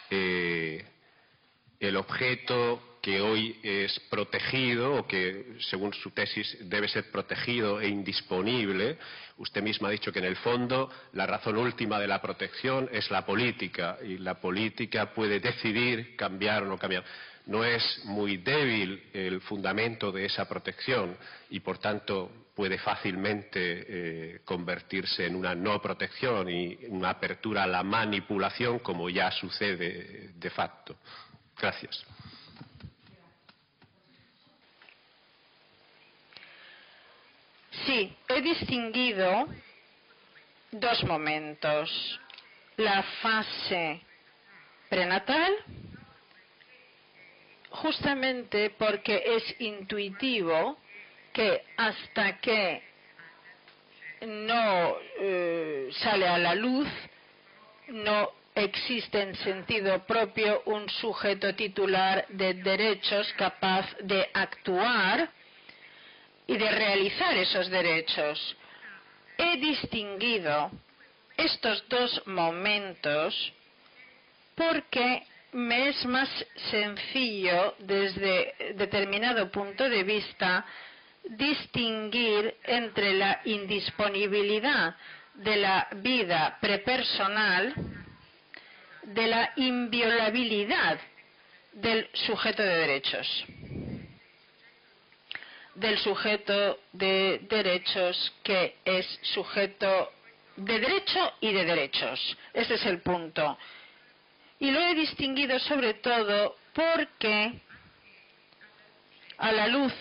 el objeto que hoy es protegido o que, según su tesis, debe ser protegido e indisponible. Usted misma ha dicho que, en el fondo, la razón última de la protección es la política y la política puede decidir cambiar o no cambiar. No es muy débil el fundamento de esa protección y, por tanto, puede fácilmente convertirse en una no protección y una apertura a la manipulación, como ya sucede de facto. Gracias. Sí, he distinguido dos momentos. La fase prenatal, justamente porque es intuitivo que hasta que no sale a la luz, no existe en sentido propio un sujeto titular de derechos capaz de actuar y de realizar esos derechos. He distinguido estos dos momentos porque me es más sencillo, desde determinado punto de vista, distinguir entre la indisponibilidad de la vida prepersonal de la inviolabilidad del sujeto de derechos. Del sujeto de derechos que es sujeto de derecho y de derechos. Ese es el punto. Y lo he distinguido sobre todo porque, a la luz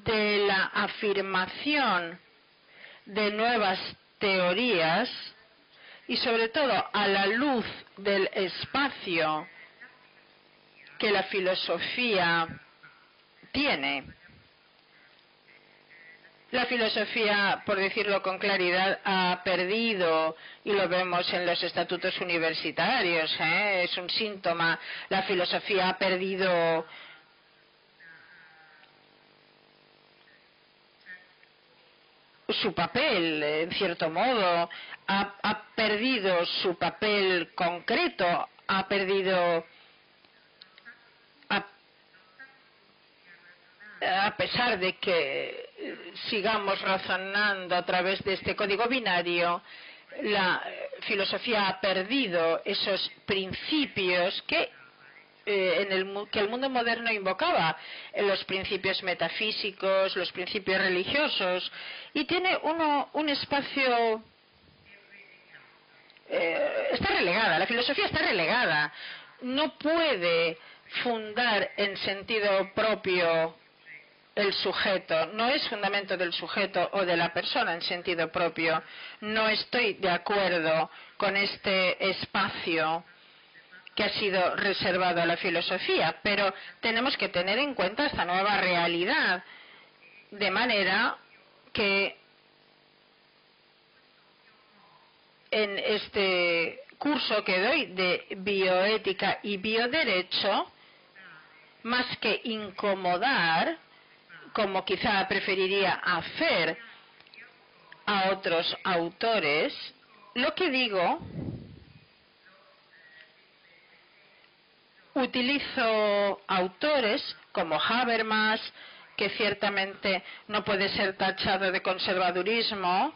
de la afirmación de nuevas teorías y sobre todo a la luz del espacio que la filosofía tiene. La filosofía, por decirlo con claridad, ha perdido, y lo vemos en los estatutos universitarios, es un síntoma, la filosofía ha perdido su papel, en cierto modo, ha perdido su papel concreto, ha perdido, a pesar de que sigamos razonando a través de este código binario, la filosofía ha perdido esos principios que el mundo moderno invocaba, los principios metafísicos, los principios religiosos, y tiene un espacio, está relegada, la filosofía está relegada, no puede fundar en sentido propio el sujeto, no es fundamento del sujeto o de la persona en sentido propio. No estoy de acuerdo con este espacio que ha sido reservado a la filosofía, pero tenemos que tener en cuenta esta nueva realidad, de manera que en este curso que doy de bioética y bioderecho, más que incomodar, como quizá preferiría hacer a otros autores, lo que digo, utilizo autores como Habermas, que ciertamente no puede ser tachado de conservadurismo,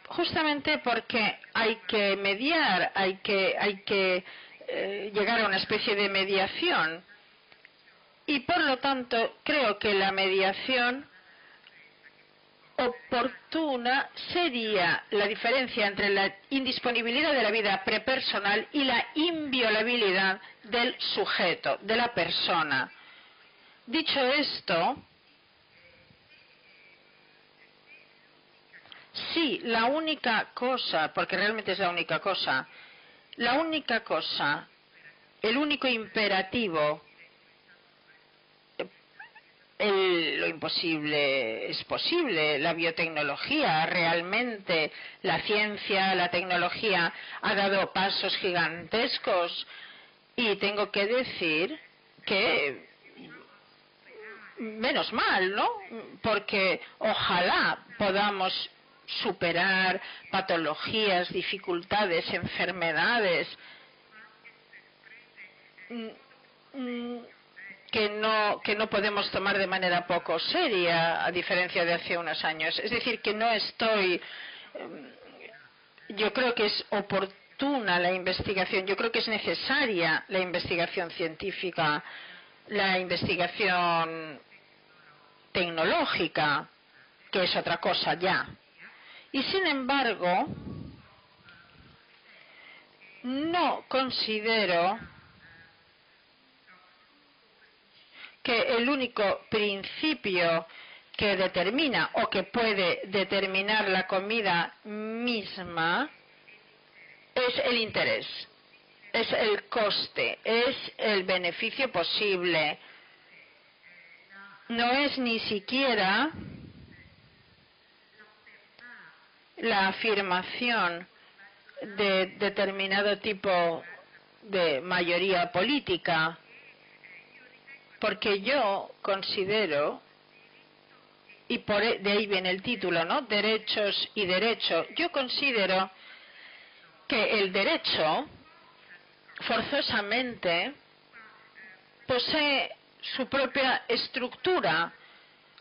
justamente porque hay que mediar, hay que llegar a una especie de mediación. Y por lo tanto, creo que la mediación oportuna sería la diferencia entre la indisponibilidad de la vida prepersonal y la inviolabilidad del sujeto, de la persona. Dicho esto, sí, la única cosa, porque realmente es la única cosa, el único imperativo, lo imposible es posible. La biotecnología, realmente la ciencia, la tecnología ha dado pasos gigantescos, y tengo que decir que menos mal, ¿no? Porque ojalá podamos superar patologías, dificultades, enfermedades que no podemos tomar de manera poco seria, a diferencia de hace unos años. Es decir, que no estoy... Yo creo que es oportuna la investigación, yo creo que es necesaria la investigación científica, la investigación tecnológica, que es otra cosa ya. Y sin embargo, no considero que el único principio que determina o que puede determinar la comida misma es el interés, es el coste, es el beneficio posible. No es ni siquiera la afirmación de determinado tipo de mayoría política, porque yo considero, y de ahí viene el título, ¿no? Derechos y derecho. Yo considero que el derecho forzosamente posee su propia estructura,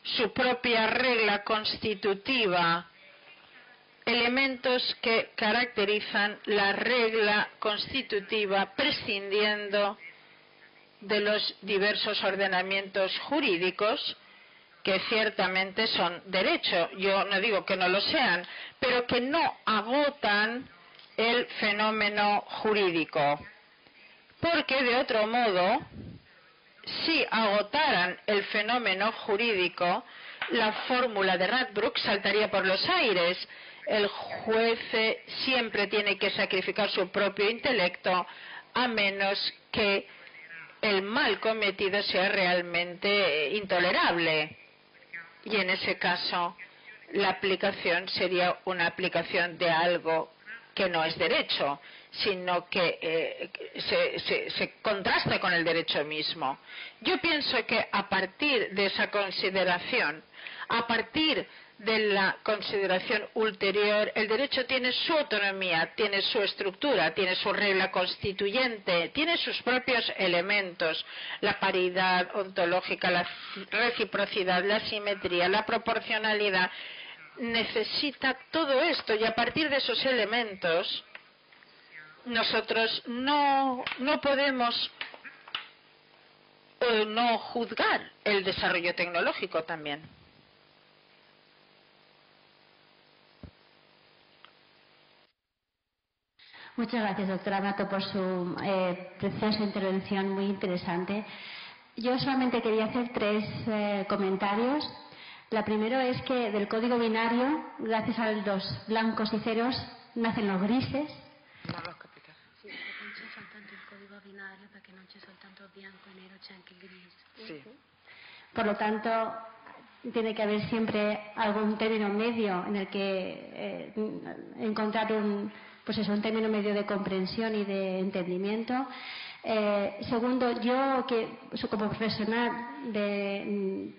su propia regla constitutiva, elementos que caracterizan la regla constitutiva prescindiendo de los diversos ordenamientos jurídicos que ciertamente son derecho. Yo no digo que no lo sean, pero que no agotan el fenómeno jurídico. Porque de otro modo, si agotaran el fenómeno jurídico, la fórmula de Radbruch saltaría por los aires. El juez siempre tiene que sacrificar su propio intelecto, a menos que el mal cometido sea realmente intolerable. Y en ese caso, la aplicación sería una aplicación de algo que no es derecho, sino que se contrasta con el derecho mismo. Yo pienso que a partir de esa consideración, a partir de la consideración ulterior, el derecho tiene su autonomía, tiene su estructura, tiene su regla constituyente, tiene sus propios elementos, la paridad ontológica, la reciprocidad, la simetría, la proporcionalidad. Necesita todo esto, y a partir de esos elementos nosotros no podemos no juzgar el desarrollo tecnológico también. Muchas gracias, doctora Mato, por su preciosa intervención, muy interesante. Yo solamente quería hacer 3 comentarios. La primera es que del código binario, gracias a los blancos y ceros, nacen los grises. Por lo tanto, tiene que haber siempre algún término medio en el que encontrar un término medio de comprensión y de entendimiento. Segundo, yo que soy como profesional del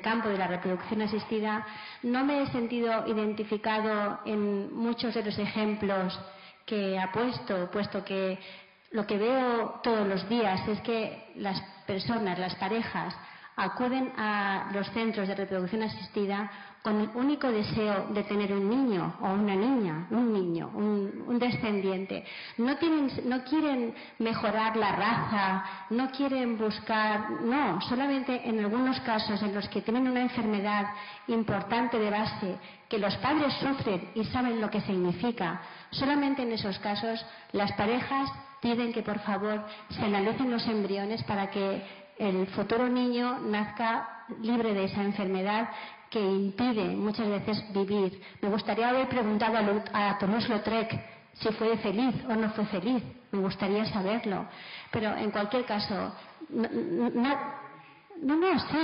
campo de la reproducción asistida, no me he sentido identificado en muchos de los ejemplos que ha puesto que lo que veo todos los días es que las personas, las parejas, acuden a los centros de reproducción asistida con el único deseo de tener un niño o una niña, un descendiente. No quieren mejorar la raza, no quieren buscar, no, solamente en algunos casos en los que tienen una enfermedad importante de base, que los padres sufren y saben lo que significa, solamente en esos casos las parejas piden que por favor se analicen los embriones para que el futuro niño nazca libre de esa enfermedad que impide muchas veces vivir. Me gustaría haber preguntado a Toulouse-Lautrec si fue feliz o no fue feliz. Me gustaría saberlo. Pero en cualquier caso, sí,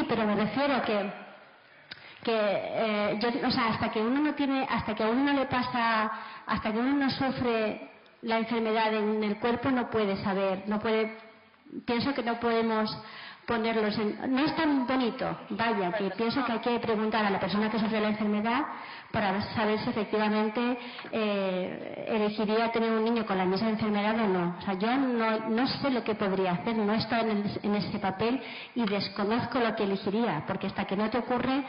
pero me refiero a hasta que uno no sufre la enfermedad en el cuerpo, no puede saber, pienso que no podemos ponerlos no es tan bonito, vaya, que pienso que hay que preguntar a la persona que sufre la enfermedad para saber si efectivamente elegiría tener un niño con la misma enfermedad o no. O sea, yo no sé lo que podría hacer, no he estado en ese papel y desconozco lo que elegiría, porque hasta que no te ocurre,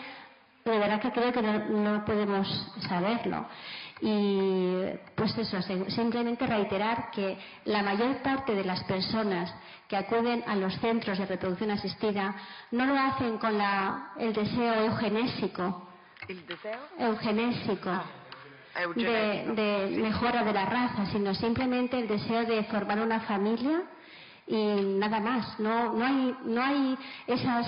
de verdad que creo que no podemos saberlo. Y pues eso, simplemente reiterar que la mayor parte de las personas que acuden a los centros de reproducción asistida no lo hacen con el deseo eugenésico de mejora de la raza, sino simplemente el deseo de formar una familia y nada más. No hay esas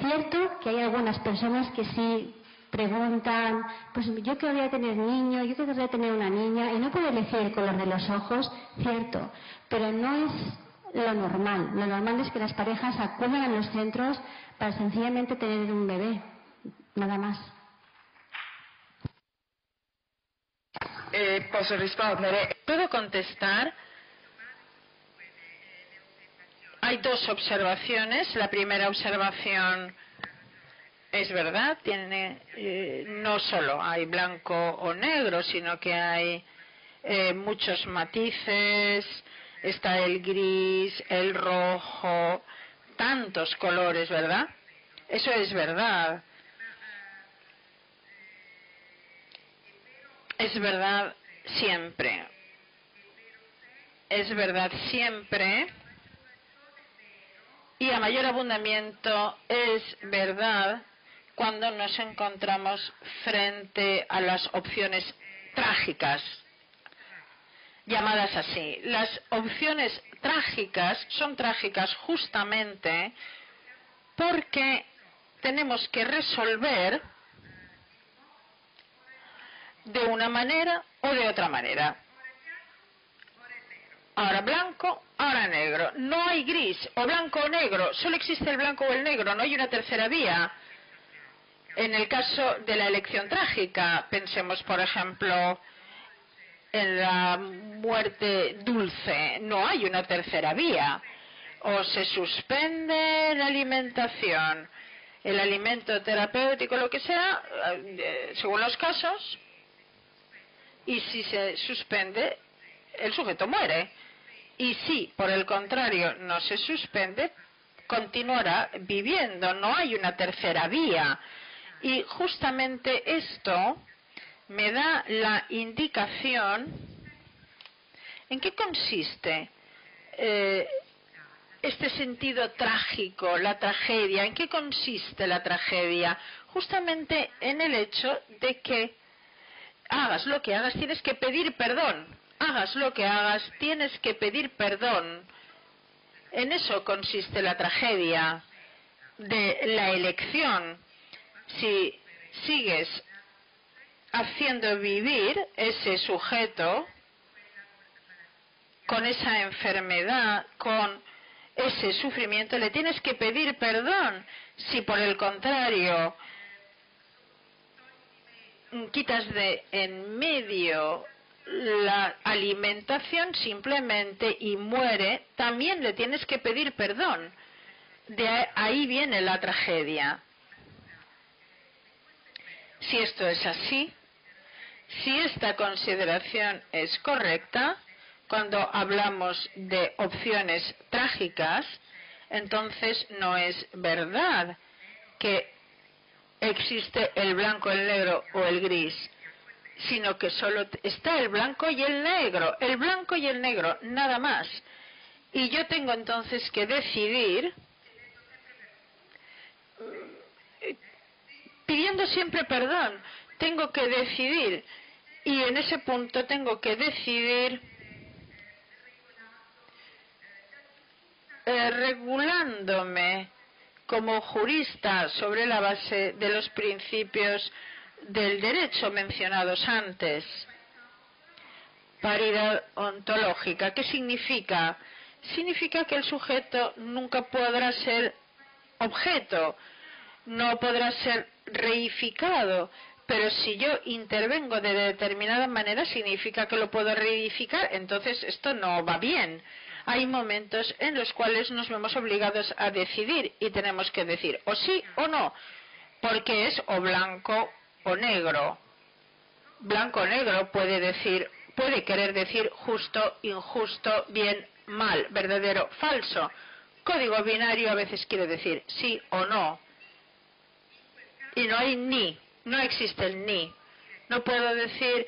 cierto que hay algunas personas que sí preguntan, pues yo querría tener niño, yo querría tener una niña, y no puedo elegir el color de los ojos, cierto, pero no es lo normal. Lo normal es que las parejas acudan a los centros para sencillamente tener un bebé, nada más. ¿Puedo contestar? Hay 2 observaciones. La primera observación es verdad, no solo hay blanco o negro, sino que hay muchos matices, está el gris, el rojo, tantos colores, ¿verdad? Eso es verdad. Es verdad siempre. Es verdad siempre. Y a mayor abundamiento es verdad cuando nos encontramos frente a las opciones trágicas, llamadas así. Las opciones trágicas son trágicas justamente porque tenemos que resolver de una manera o de otra manera. Ahora blanco, ahora negro. No hay gris, o blanco o negro. Solo existe el blanco o el negro, no hay una tercera vía. En el caso de la elección trágica, pensemos, por ejemplo, en la muerte dulce. No hay una tercera vía. O se suspende la alimentación, el alimento terapéutico, lo que sea, según los casos, y si se suspende, el sujeto muere. Y si, por el contrario, no se suspende, continuará viviendo. No hay una tercera vía. Y justamente esto me da la indicación en qué consiste este sentido trágico, la tragedia. ¿En qué consiste la tragedia? Justamente en el hecho de que hagas lo que hagas, tienes que pedir perdón. Hagas lo que hagas, tienes que pedir perdón. En eso consiste la tragedia de la elección. Si sigues haciendo vivir ese sujeto con esa enfermedad, con ese sufrimiento, le tienes que pedir perdón. Si por el contrario quitas de en medio la alimentación simplemente y muere, también le tienes que pedir perdón. De ahí viene la tragedia. Si esto es así, si esta consideración es correcta, cuando hablamos de opciones trágicas, entonces no es verdad que existe el blanco, el negro o el gris, sino que solo está el blanco y el negro, nada más. Y yo tengo entonces que decidir, pidiendo siempre perdón, tengo que decidir, y en ese punto tengo que decidir regulándome como jurista sobre la base de los principios del derecho mencionados antes. Paridad ontológica. ¿Qué significa? Significa que el sujeto nunca podrá ser objeto, no podrá ser reificado, pero si yo intervengo de determinada manera significa que lo puedo reificar. Entonces esto no va bien. Hay momentos en los cuales nos vemos obligados a decidir y tenemos que decir o sí o no, porque es o blanco o negro. Blanco o negro puede querer decir justo, injusto, bien, mal, verdadero, falso. Código binario a veces quiere decir sí o no. Y no hay ni, no existe el ni. No puedo decir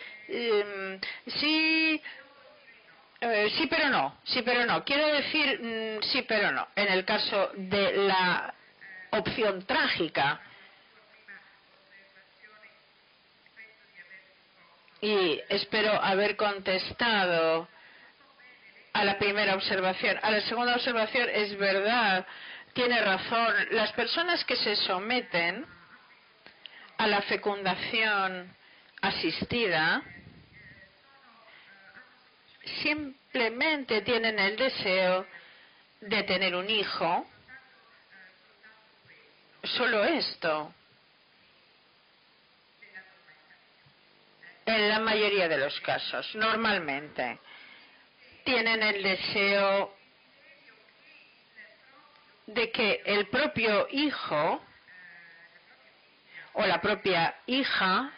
sí. Sí pero no, sí pero no. Quiero decir sí pero no. En el caso de la opción trágica. Y espero haber contestado a la primera observación. A la segunda observación, es verdad, tiene razón. Las personas que se someten a la fecundación asistida simplemente tienen el deseo de tener un hijo. Solo esto. En la mayoría de los casos, normalmente, tienen el deseo de que el propio hijo o la propia hija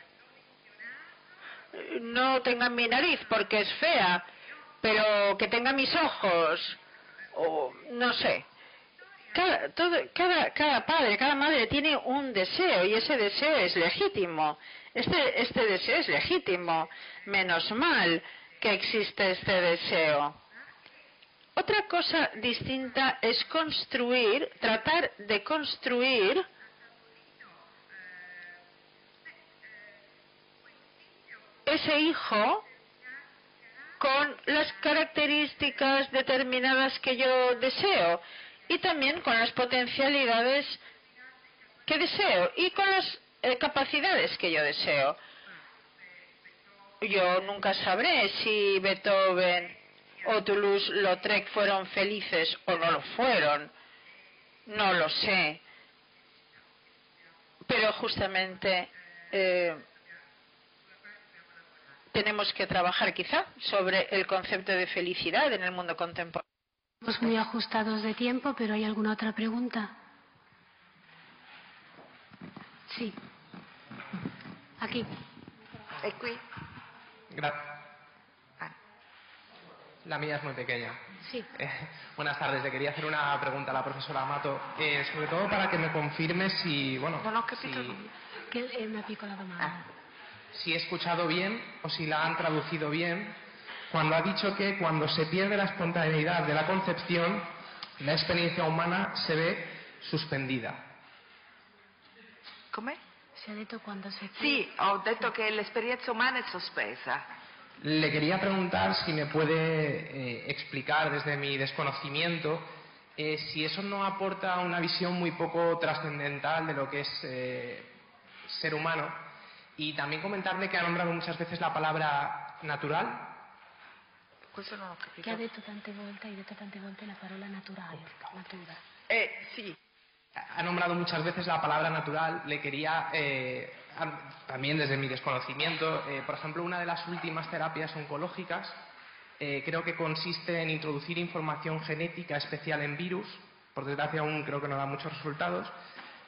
no tenga mi nariz porque es fea, pero que tenga mis ojos, o no sé. Cada padre, cada madre tiene un deseo y ese deseo es legítimo. Este deseo es legítimo. Menos mal que existe este deseo. Otra cosa distinta es tratar de construir ese hijo con las características determinadas que yo deseo y también con las potencialidades que deseo y con las capacidades que yo deseo. Yo nunca sabré si Beethoven o Toulouse-Lautrec fueron felices o no lo fueron. No lo sé. Pero justamente tenemos que trabajar quizá sobre el concepto de felicidad en el mundo contemporáneo. Estamos muy ajustados de tiempo, pero ¿hay alguna otra pregunta? Sí. Aquí. La mía es muy pequeña. Sí. Buenas tardes. Le quería hacer una pregunta a la profesora Amato, sobre todo para que me confirme si, bueno, Me pico la domanda. si he escuchado bien o si la han traducido bien, cuando ha dicho que cuando se pierde la espontaneidad de la concepción, la experiencia humana se ve suspendida. Come? Si ha detto quando si... Sì, ho detto che l'esperienza umana è sospesa. Le quería preguntar si me puede explicar desde mi desconocimiento si eso no aporta una visión muy poco trascendental de lo que es ser humano, y también comentarle que ha nombrado muchas veces la palabra natural. Questo non ho capito. Che ha detto tante volte la parola naturale. Natura. Sì. Ha nombrado muchas veces la palabra natural. Le quería, también desde mi desconocimiento, por ejemplo, una de las últimas terapias oncológicas creo que consiste en introducir información genética especial en virus. Por desgracia aún creo que no da muchos resultados,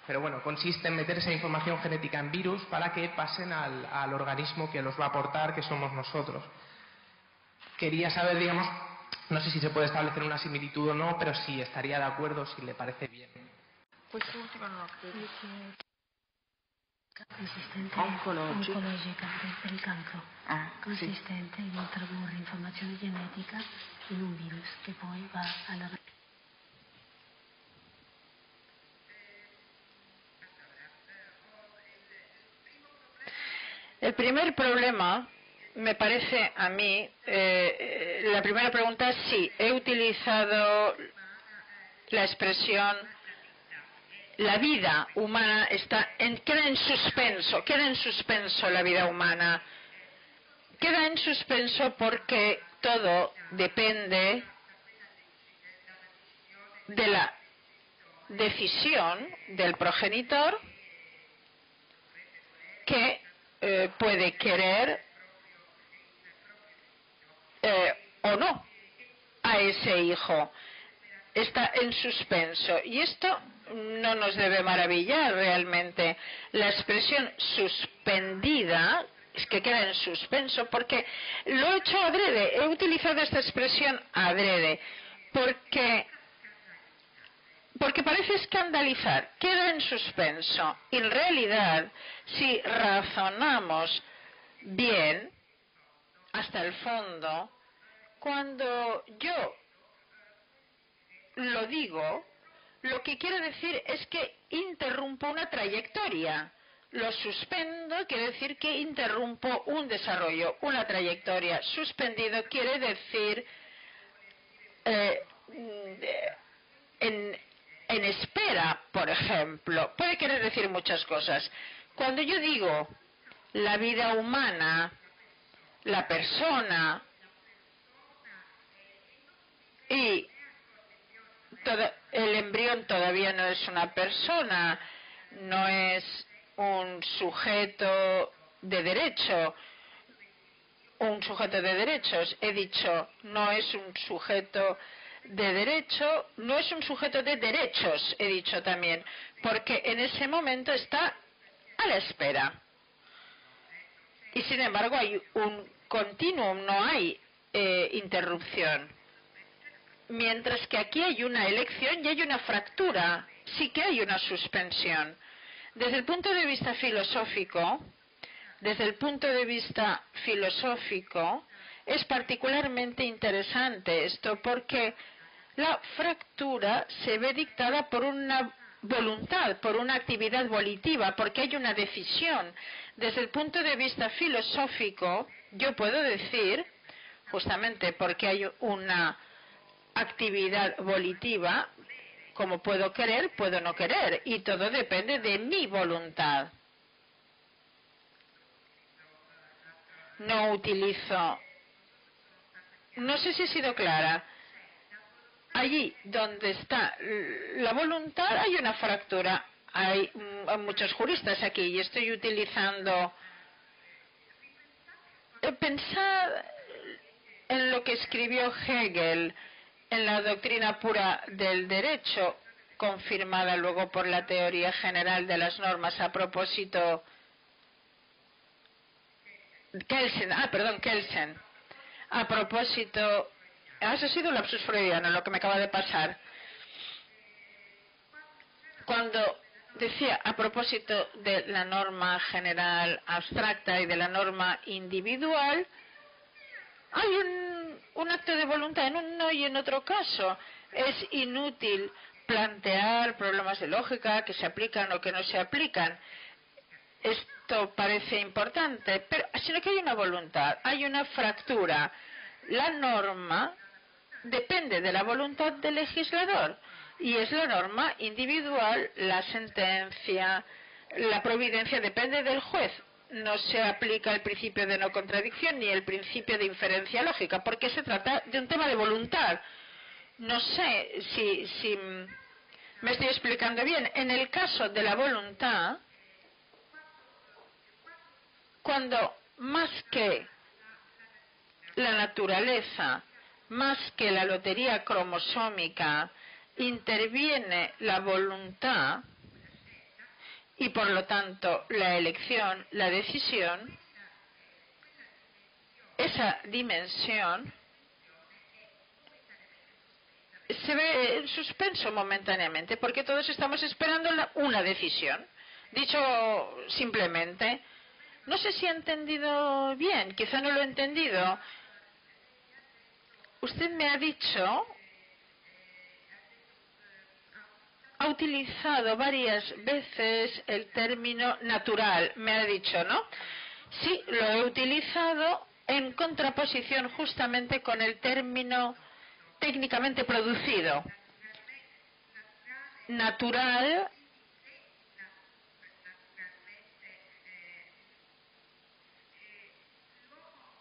pero bueno, consiste en meter esa información genética en virus para que pasen al organismo que los va a aportar, que somos nosotros. Quería saber, digamos, no sé si se puede establecer una similitud o no, pero si estaría de acuerdo, si le parece bien. Quest'ultimo non ho capito. Consistente Oncologica per il cancro. Consistente in introdurre informazione genetica in un virus che poi va alla... El primer problema, me parece a mí, la primera pregunta es si he utilizado la expresión la vida humana queda en suspenso la vida humana. Queda en suspenso porque todo depende de la decisión del progenitor que puede querer o no a ese hijo. Está en suspenso, y esto no nos debe maravillar realmente. La expresión suspendida es que queda en suspenso, porque lo he hecho adrede, he utilizado esta expresión adrede, porque parece escandalizar, queda en suspenso. En realidad, si razonamos bien, hasta el fondo, cuando yo lo digo, lo que quiero decir es que interrumpo una trayectoria. Lo suspendo quiere decir que interrumpo un desarrollo, una trayectoria. Suspendido quiere decir en espera, por ejemplo. Puede querer decir muchas cosas. Cuando yo digo la vida humana, la persona y el embrión todavía no es una persona, no es un sujeto de derecho, un sujeto de derechos. He dicho, no es un sujeto de derecho, no es un sujeto de derechos, he dicho también, porque en ese momento está a la espera. Y sin embargo hay un continuum, no hay interrupción. Mientras que aquí hay una elección y hay una fractura, sí que hay una suspensión. Desde el punto de vista filosófico, es particularmente interesante esto, porque la fractura se ve dictada por una voluntad, por una actividad volitiva, porque hay una decisión. Desde el punto de vista filosófico, yo puedo decir, justamente porque hay una actividad volitiva, como puedo querer, puedo no querer, y todo depende de mi voluntad. No utilizo, no sé si he sido clara. Allí donde está la voluntad hay una fractura. Hay muchos juristas aquí y estoy utilizando Pensad en lo que escribió Hegel en la doctrina pura del derecho, confirmada luego por la teoría general de las normas a propósito. Kelsen. A propósito, eso ha sido un lapsus freudiano lo que me acaba de pasar. Cuando decía a propósito de la norma general abstracta y de la norma individual, hay un acto de voluntad en uno y en otro caso. Es inútil plantear problemas de lógica que se aplican o que no se aplican. Esto parece importante, pero sino que hay una voluntad, hay una fractura. La norma depende de la voluntad del legislador y es la norma individual, la sentencia, la providencia depende del juez. No se aplica el principio de no contradicción ni el principio de inferencia lógica, porque se trata de un tema de voluntad. No sé si me estoy explicando bien. En el caso de la voluntad, cuando más que la naturaleza, más que la lotería cromosómica, interviene la voluntad y por lo tanto la elección, la decisión, esa dimensión se ve en suspenso momentáneamente porque todos estamos esperando una decisión. Dicho simplemente, no sé si ha entendido bien, quizá no lo he entendido. Usted me ha dicho, ha utilizado varias veces el término natural, me ha dicho, ¿no? Sí, lo he utilizado en contraposición justamente con el término técnicamente producido. Natural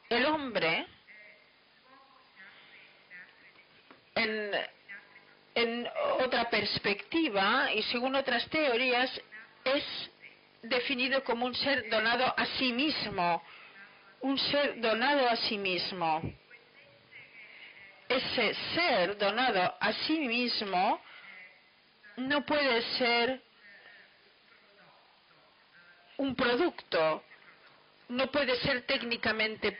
el hombre en otra perspectiva y según otras teorías es definido como un ser donado a sí mismo, un ser donado a sí mismo. Ese ser donado a sí mismo no puede ser un producto, no puede ser técnicamente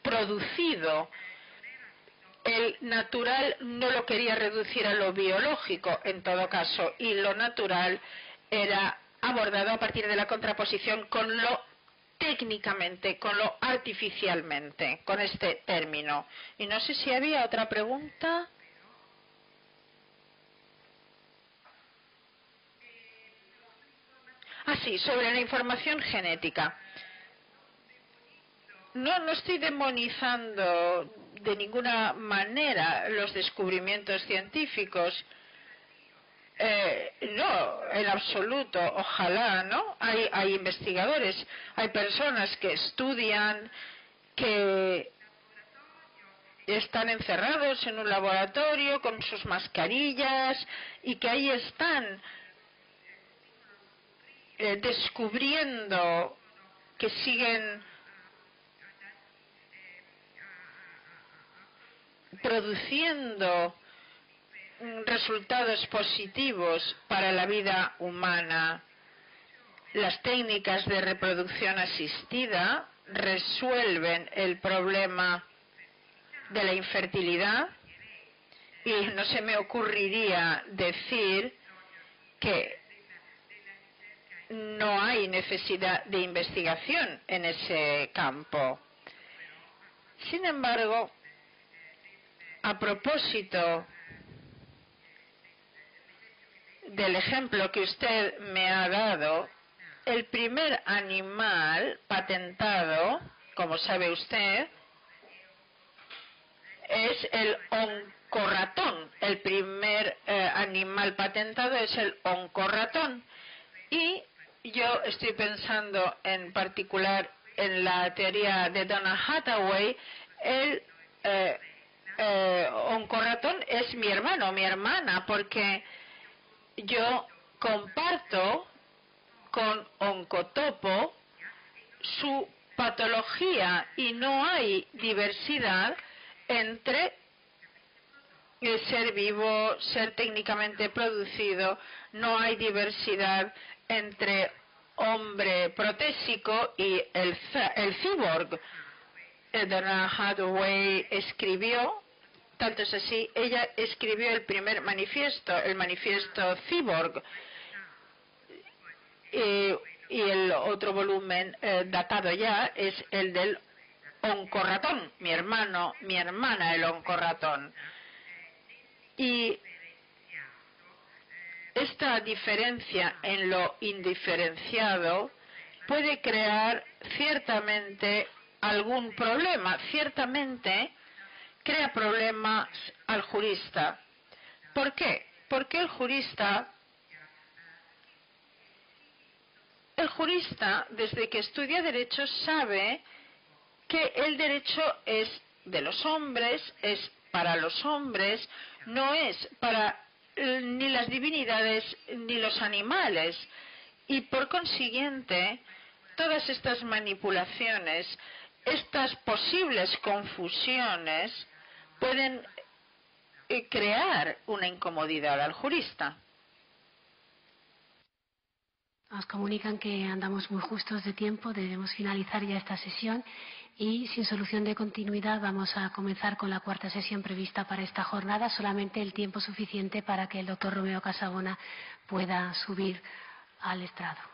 producido. El natural no lo quería reducir a lo biológico, en todo caso, y lo natural era abordado a partir de la contraposición con lo técnicamente, con lo artificialmente, con este término. Y no sé si había otra pregunta. Sí, sobre la información genética. No estoy demonizando de ninguna manera los descubrimientos científicos. No, en absoluto. Ojalá, ¿no? Hay investigadores, hay personas que estudian, que están encerrados en un laboratorio con sus mascarillas y que ahí están descubriendo, que siguen produciendo resultados positivos para la vida humana. Las técnicas de reproducción asistida resuelven el problema de la infertilidad y no se me ocurriría decir que no hay necesidad de investigación en ese campo. Sin embargo, a propósito del ejemplo que usted me ha dado, el primer animal patentado, como sabe usted, es el oncorratón. El primer animal patentado es el oncorratón. Y yo estoy pensando en particular en la teoría de Donna Hathaway. El oncorratón es mi hermano, mi hermana, porque yo comparto con Oncotopo su patología y no hay diversidad entre ser vivo, ser técnicamente producido, no hay diversidad entre hombre protésico y el cyborg. Donna Hathaway escribió, tanto es así, ella escribió el primer manifiesto, el manifiesto cyborg, y el otro volumen datado ya es el del oncorratón, mi hermana el oncorratón. Y esta diferencia en lo indiferenciado puede crear ciertamente algún problema, ciertamente crea problemas al jurista. ¿Por qué? Porque el jurista, desde que estudia derecho, sabe que el derecho es de los hombres, es para los hombres, no es para ni las divinidades ni los animales. Y por consiguiente, todas estas manipulaciones, estas posibles confusiones, pueden crear una incomodidad al jurista. Nos comunican que andamos muy justos de tiempo, debemos finalizar ya esta sesión y sin solución de continuidad vamos a comenzar con la cuarta sesión prevista para esta jornada, solamente el tiempo suficiente para que el doctor Romeo Casabona pueda subir al estrado.